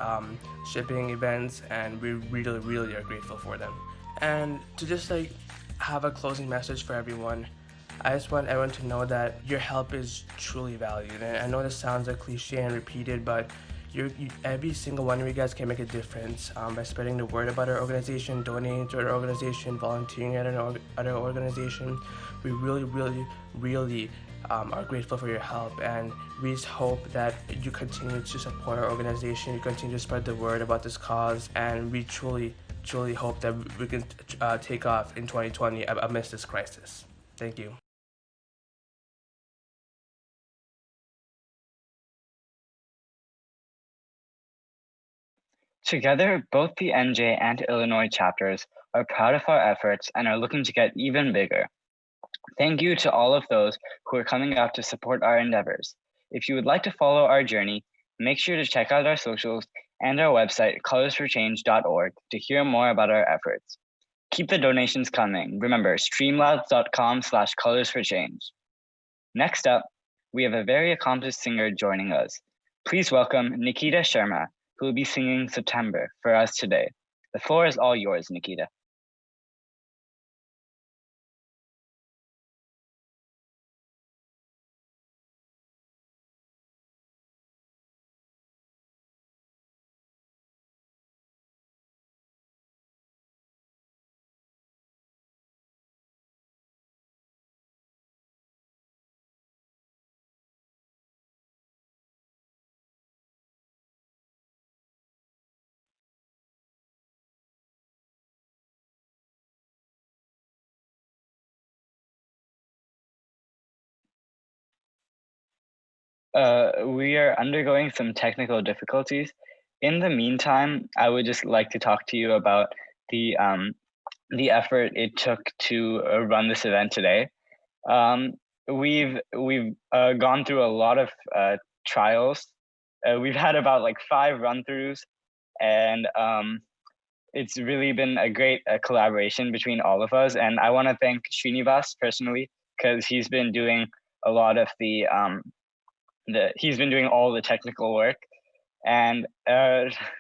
shipping events, and we really are grateful for them. And to just like have a closing message for everyone, I just want everyone to know that your help is truly valued. And I know this sounds like cliche and repeated, but every single one of you guys can make a difference by spreading the word about our organization, donating to our organization, volunteering at our organization. We really are grateful for your help, and we just hope that you continue to support our organization, you continue to spread the word about this cause, and we truly hope that we can take off in 2020 amidst this crisis. Thank you. Together, both the NJ and Illinois chapters are proud of our efforts and are looking to get even bigger. Thank you to all of those who are coming out to support our endeavors. If you would like to follow our journey, make sure to check out our socials and our website, colors4change.org, to hear more about our efforts. Keep the donations coming. Remember, streamlabs.com/colorsforchange. Next up, we have a very accomplished singer joining us. Please welcome Nikita Sharma, who will be singing September for us today. The floor is all yours, Nikita. we are undergoing some technical difficulties. In the meantime, I would just like to talk to you about the effort it took to run this event today. We've gone through a lot of trials. We've had about like 5 run-throughs, and it's really been a great collaboration between all of us. And I want to thank Srinivas personally, because he's been doing a lot of he's been doing all the technical work. And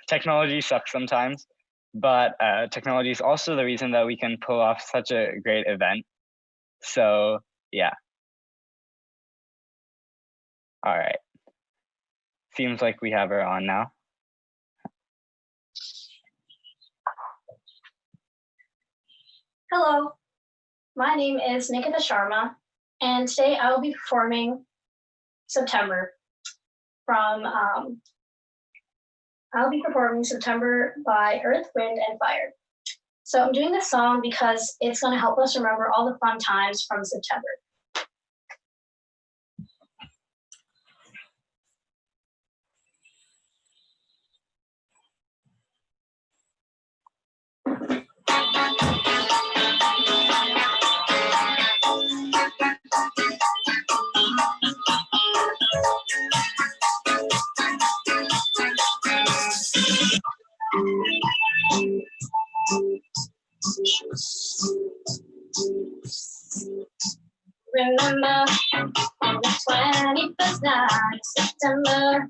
technology sucks sometimes, but technology is also the reason that we can pull off such a great event. So yeah. All right. Seems like we have her on now. Hello, my name is Nikita Sharma, and today I will be performing September by Earth, Wind, and Fire. So I'm doing this song because it's going to help us remember all the fun times from September. Remember on the 21st night of September,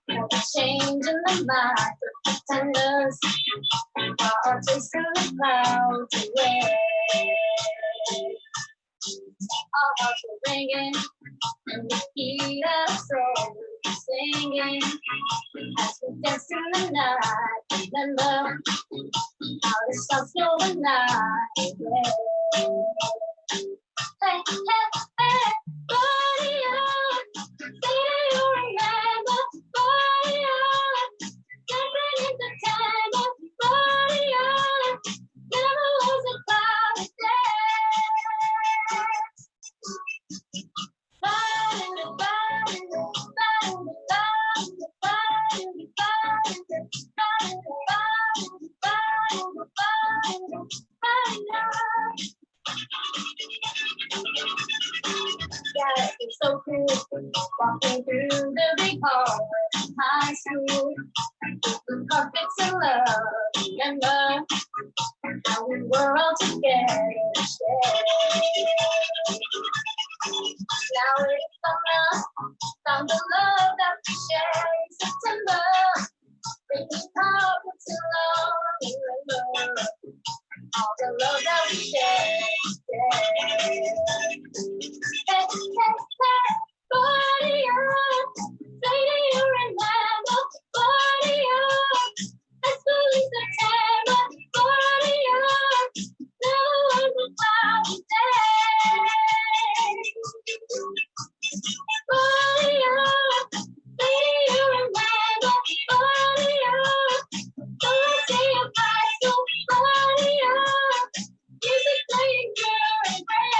the change in the mind of pretenders, are chasing the clouds away. Our hearts were ringing, and the heat of soul singing as we dance in the night. Remember how the stars go the night away. Hey, hey, hey, body up, say you remember, body up, jumping in September, body up, never was a cloudy day. Body, body, body, body, yeah, it's so cool walking through the big hall of high school. The carpets of love, remember how we were all together. Now it's summer, found the love that we share in September. Breaking carpets alone, remember all the love that we share. Hey, hey, hey, body up, say do you remember, body up, let's go in September, body up, never was a cloudy day. Body up, say do you remember, body up, don't say a bye, so body up, music playing during break.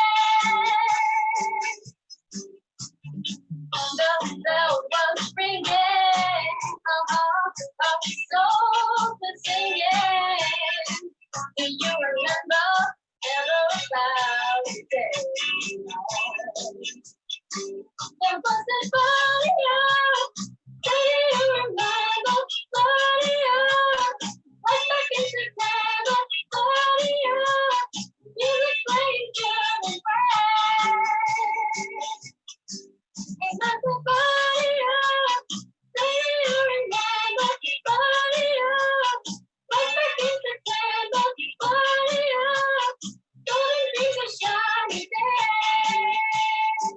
The bell was ringing, so was singing. Do you remember ever a cloudy day? There was a body up, say do you remember, body up, right back in September, body up, music playing during break. Ain't nothing body up, say do you remember, body up, right back in September, body up, golden dreams of shiny days.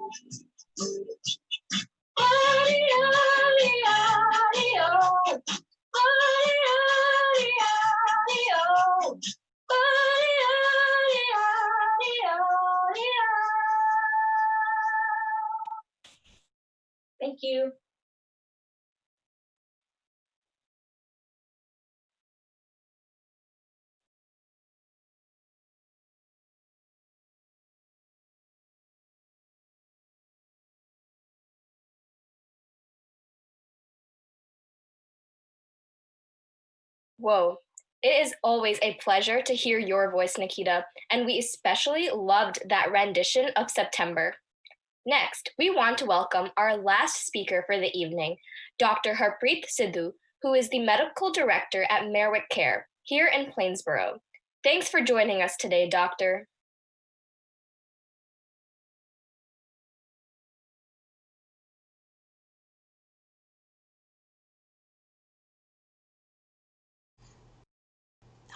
Body up, body up, body up, body up. Thank you. Whoa. It is always a pleasure to hear your voice, Nikita, and we especially loved that rendition of September. Next, we want to welcome our last speaker for the evening, Dr. Harpreet Sidhu, who is the Medical Director at Merwick Care here in Plainsboro. Thanks for joining us today, Doctor.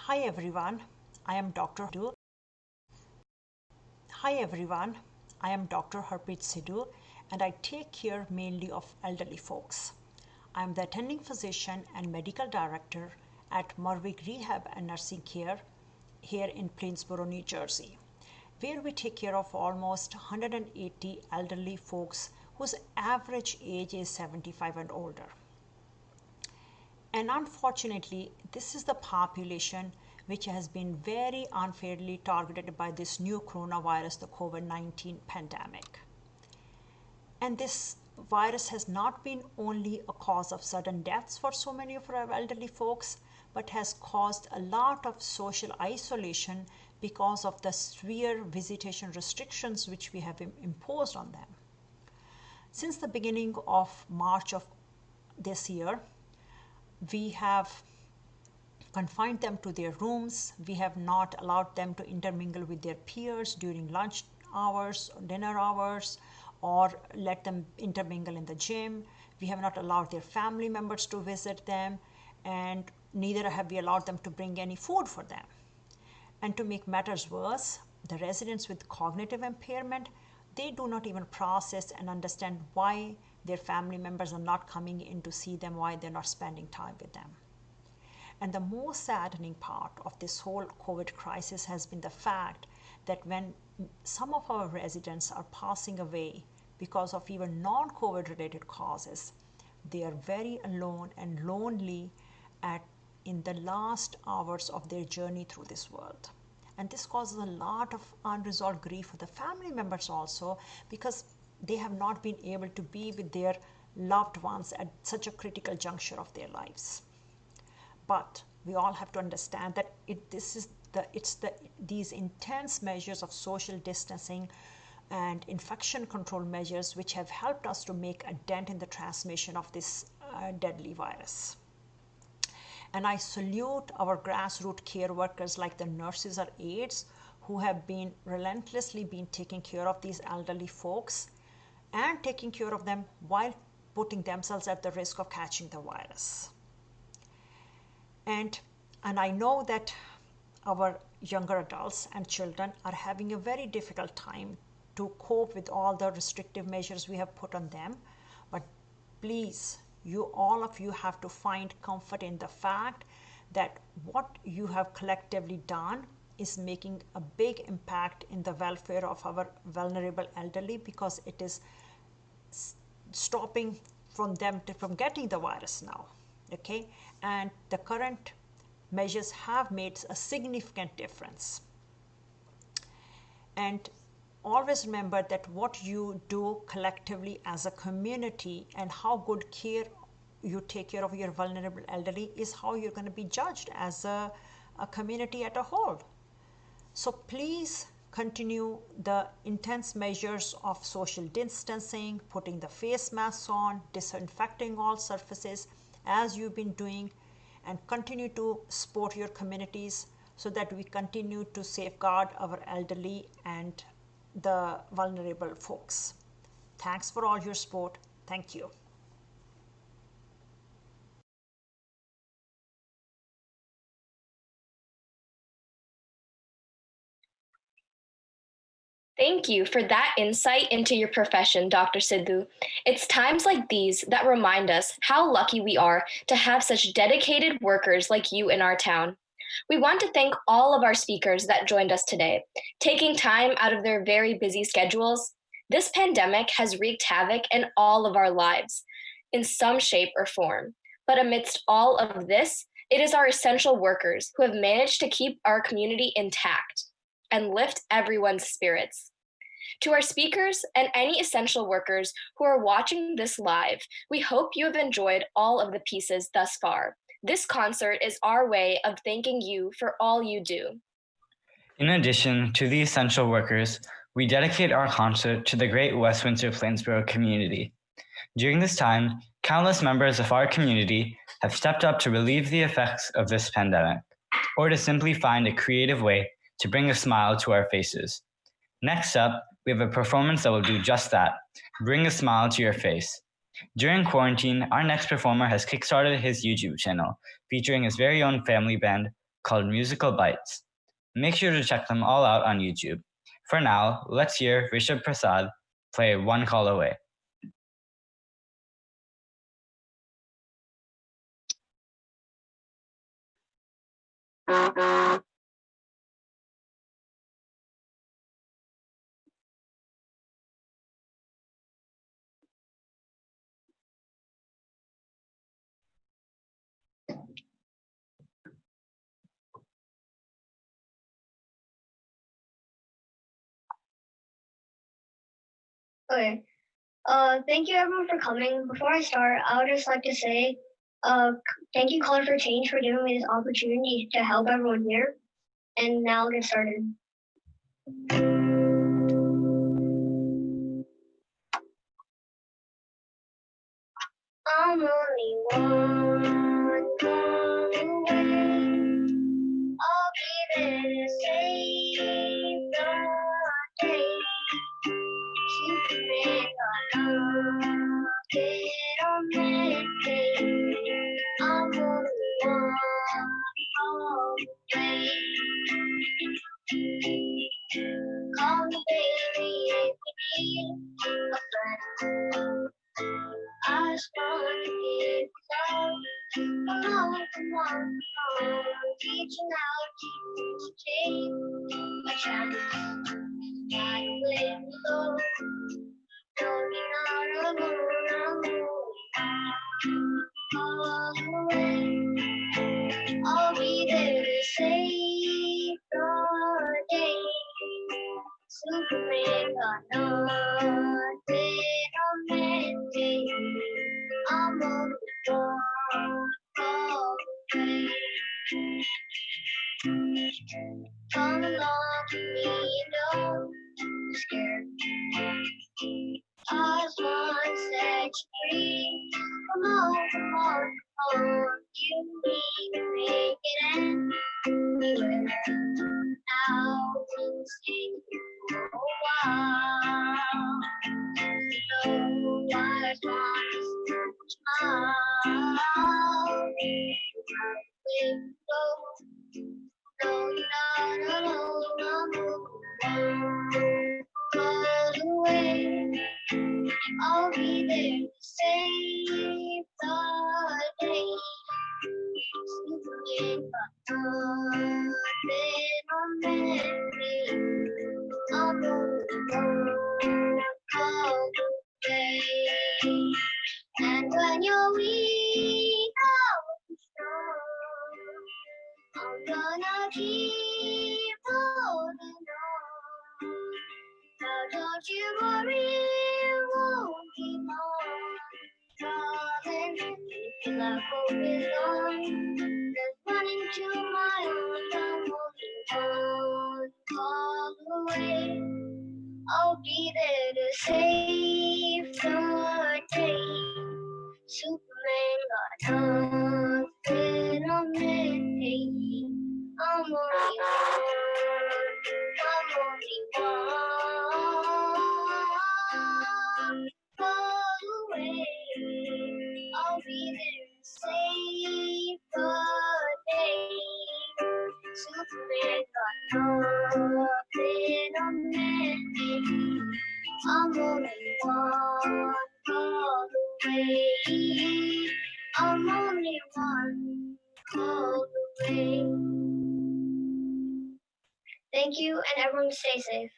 Hi everyone, I am Dr. Sidhu. Hi everyone, I am Dr. Harpreet Sidhu and I take care mainly of elderly folks. I am the attending physician and medical director at Merwick Rehab and Nursing Care here in Plainsboro, New Jersey, where we take care of almost 180 elderly folks whose average age is 75 and older. And unfortunately, this is the population which has been very unfairly targeted by this new coronavirus, the COVID-19 pandemic. And this virus has not been only a cause of sudden deaths for so many of our elderly folks, but has caused a lot of social isolation because of the severe visitation restrictions which we have imposed on them. Since the beginning of March of this year, we have confined them to their rooms. We have not allowed them to intermingle with their peers during lunch hours, or dinner hours, or let them intermingle in the gym. We have not allowed their family members to visit them, and neither have we allowed them to bring any food for them. And to make matters worse, the residents with cognitive impairment, they do not even process and understand why their family members are not coming in to see them, why they're not spending time with them. And the most saddening part of this whole COVID crisis has been the fact that when some of our residents are passing away because of even non-COVID related causes, they are very alone and lonely in the last hours of their journey through this world. And this causes a lot of unresolved grief for the family members also, because they have not been able to be with their loved ones at such a critical juncture of their lives. But we all have to understand that these intense measures of social distancing and infection control measures which have helped us to make a dent in the transmission of this deadly virus. And I salute our grassroots care workers like the nurses or aides who have been relentlessly taking care of these elderly folks and taking care of them while putting themselves at the risk of catching the virus. And I know that our younger adults and children are having a very difficult time to cope with all the restrictive measures we have put on them. But please, all of you have to find comfort in the fact that what you have collectively done is making a big impact in the welfare of our vulnerable elderly, because it is stopping from getting the virus now. Okay, and the current measures have made a significant difference. And always remember that what you do collectively as a community and how good care you take care of your vulnerable elderly is how you're going to be judged as a community at a whole. So please continue the intense measures of social distancing, putting the face masks on, disinfecting all surfaces as you've been doing, and continue to support your communities so that we continue to safeguard our elderly and the vulnerable folks. Thanks for all your support. Thank you. Thank you for that insight into your profession, Dr. Sidhu. It's times like these that remind us how lucky we are to have such dedicated workers like you in our town. We want to thank all of our speakers that joined us today, taking time out of their very busy schedules. This pandemic has wreaked havoc in all of our lives, in some shape or form. But amidst all of this, it is our essential workers who have managed to keep our community intact and lift everyone's spirits. To our speakers and any essential workers who are watching this live, we hope you have enjoyed all of the pieces thus far. This concert is our way of thanking you for all you do. In addition to the essential workers, we dedicate our concert to the great West Windsor-Plainsboro community. During this time, countless members of our community have stepped up to relieve the effects of this pandemic, or to simply find a creative way to bring a smile to our faces. Next up, we have a performance that will do just that, bring a smile to your face. During quarantine, our next performer has kickstarted his YouTube channel, featuring his very own family band called Musical Bites. Make sure to check them all out on YouTube. For now, let's hear Rishabh Prasad play One Call Away. Okay. Thank you everyone for coming. Before I start, I would just like to say, thank you Color4Change for giving me this opportunity to help everyone here. And now I'll get started. I'm only one call away. I'll be there to save the day. Superman got nothing on that day. I'm only one call away. Call me baby if you need a friend. I just want to give love. Come on, come on, come on. Reaching out to take a chance. I don't let you go. No, you're not alone. I'm all the way. I'll be there to save the day. Superman got nothing on that day. I'm only one call away. Come along to me and don't be scared. I just want to set you free. Come on, come on, come on. You need to make it anywhere. Now things take a while. So I just want to smile. With go. No, you're not alone. I'm away. I'll be there to save the day. Superman got nothing on that day. I'm only one call away. And when you're weak, I'll be strong. I'm gonna keep holding on. Now don't you worry, it won't be long. Darling, if you feel like hope is gone, just run into my arms. I'm only one call away. I'll be there to save the day. Superman got nothing on me. I'm only one call away. I'll be there to save the day. Superman got nothing on me. I'm only one call away. I'm only one call away. Thank you, and everyone stay safe.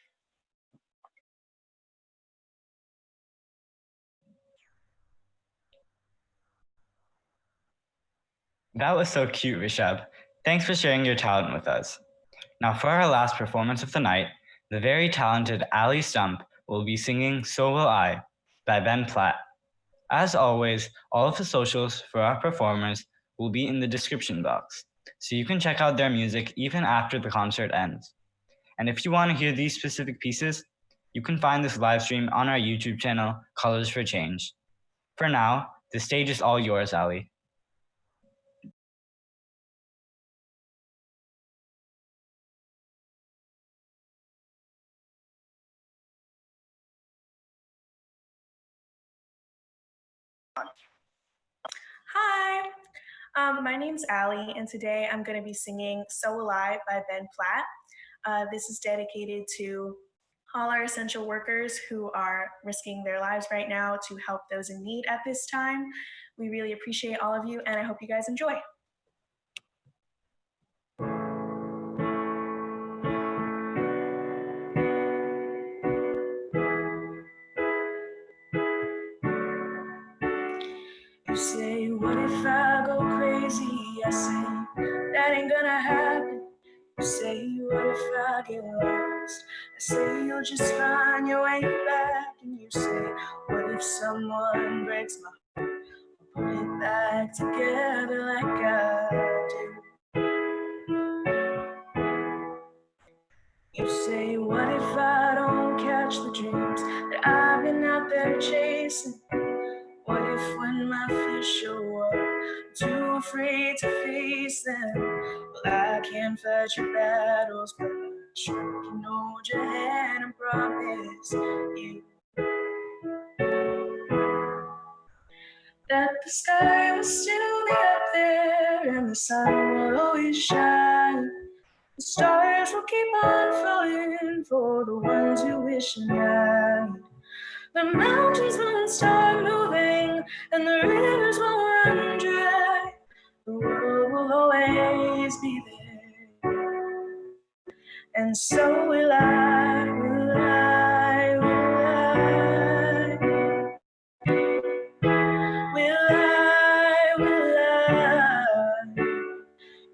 That was so cute, Rishabh. Thanks for sharing your talent with us. Now, for our last performance of the night, the very talented Ali Stump will be singing So Will I by Ben Platt. As always, all of the socials for our performers will be in the description box, so you can check out their music even after the concert ends. And if you want to hear these specific pieces, you can find this live stream on our YouTube channel, Colors for Change. For now, the stage is all yours, Ali. Hi, my name's Allie, and today I'm going to be singing So Alive by Ben Platt. This is dedicated to all our essential workers who are risking their lives right now to help those in need at this time. We really appreciate all of you, and I hope you guys enjoy. You say, what if I go crazy? I say, that ain't gonna happen. You say, what if I get lost? I say, you'll just find your way back. And you say, what if someone breaks my heart? I'll put it back together like I do. You say, what if I don't catch the dreams that I've been out there chasing? What if when my fears show up, I'm too afraid to face them? Well, I can't fight your battles, but I sure can hold your hand and promise you that the sky will still be up there and the sun will always shine. The stars will keep on falling for the ones who wish and died. The mountains won't start moving and the rivers won't run dry. The world will always be there. And so will I, will I, will I. Will I, will I.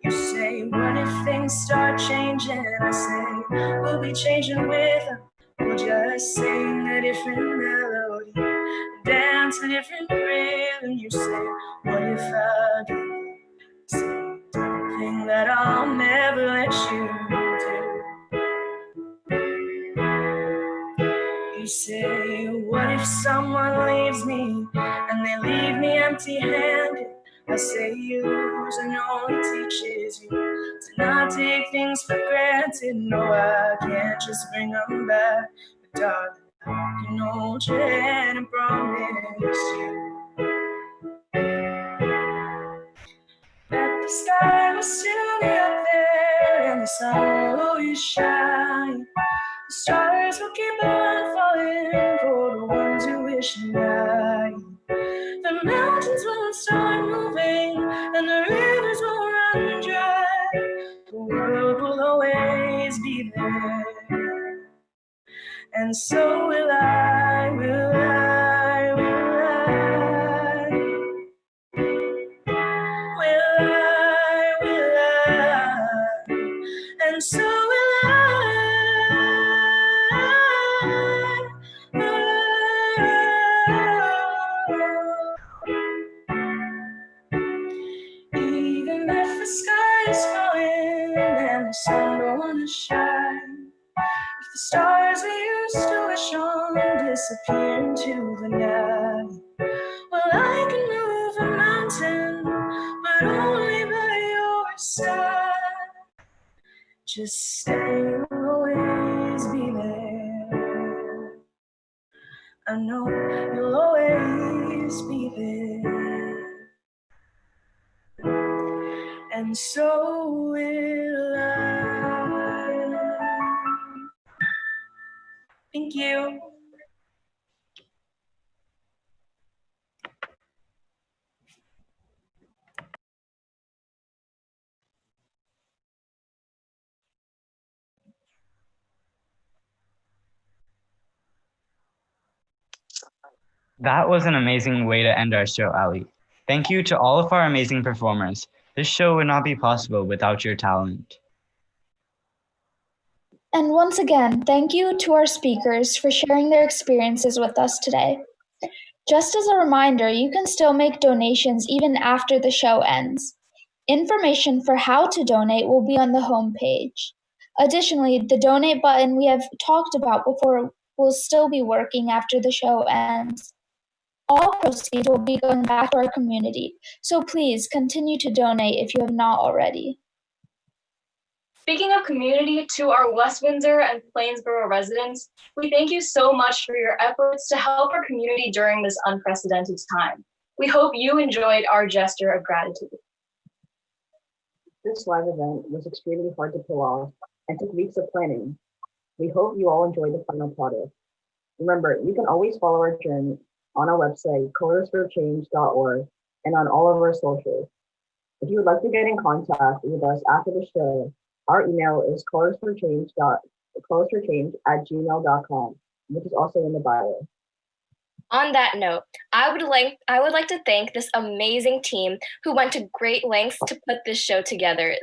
You say, what if things start changing? I say, we'll be changing with them. We'll just sing a different melody, dance a different rhythm. You say, what if I do something that I'll never let you do? You say, what if someone leaves me and they leave me empty-handed? I say losing only teaches you to not take things for granted. No, I can't just bring them back, but darling, I can hold your hand and promise you that the sky will still be up there and the sun will always shine. The stars will keep on falling for the ones who wish and die. The mountains won't start moving and the rivers won't run dry. The world will always be there. And so will I, will I, will I. Will I, will I. And so will I. Even if the sky is falling and the sun don't wanna shine, if the stars we used to wish on disappear into the night, well, I can move a mountain, but only by your side. Just stay, you'll always be there. I know you'll always be there. And so will I. Thank you. That was an amazing way to end our show, Ali. Thank you to all of our amazing performers. This show would not be possible without your talent. And once again, thank you to our speakers for sharing their experiences with us today. Just as a reminder, you can still make donations even after the show ends. Information for how to donate will be on the homepage. Additionally, the donate button we have talked about before will still be working after the show ends. All proceeds will be going back to our community, so please continue to donate if you have not already. Speaking of community, to our West Windsor and Plainsboro residents, we thank you so much for your efforts to help our community during this unprecedented time. We hope you enjoyed our gesture of gratitude. This live event was extremely hard to pull off and took weeks of planning. We hope you all enjoy the final product. Remember, you can always follow our journey on our website, colors4change.org, and on all of our socials. If you would like to get in contact with us after the show, our email is colors4change@gmail.com, which is also in the bio. On that note, I would like to thank this amazing team who went to great lengths to put this show together.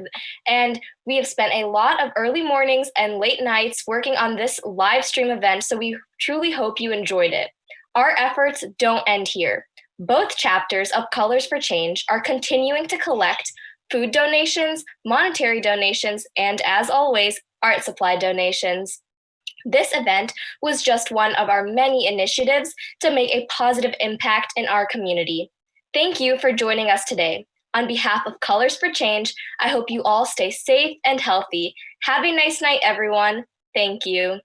And we have spent a lot of early mornings and late nights working on this live stream event, so we truly hope you enjoyed it. Our efforts don't end here. Both chapters of Colors for Change are continuing to collect food donations, monetary donations, and as always, art supply donations. This event was just one of our many initiatives to make a positive impact in our community. Thank you for joining us today. On behalf of Colors for Change, I hope you all stay safe and healthy. Have a nice night, everyone. Thank you.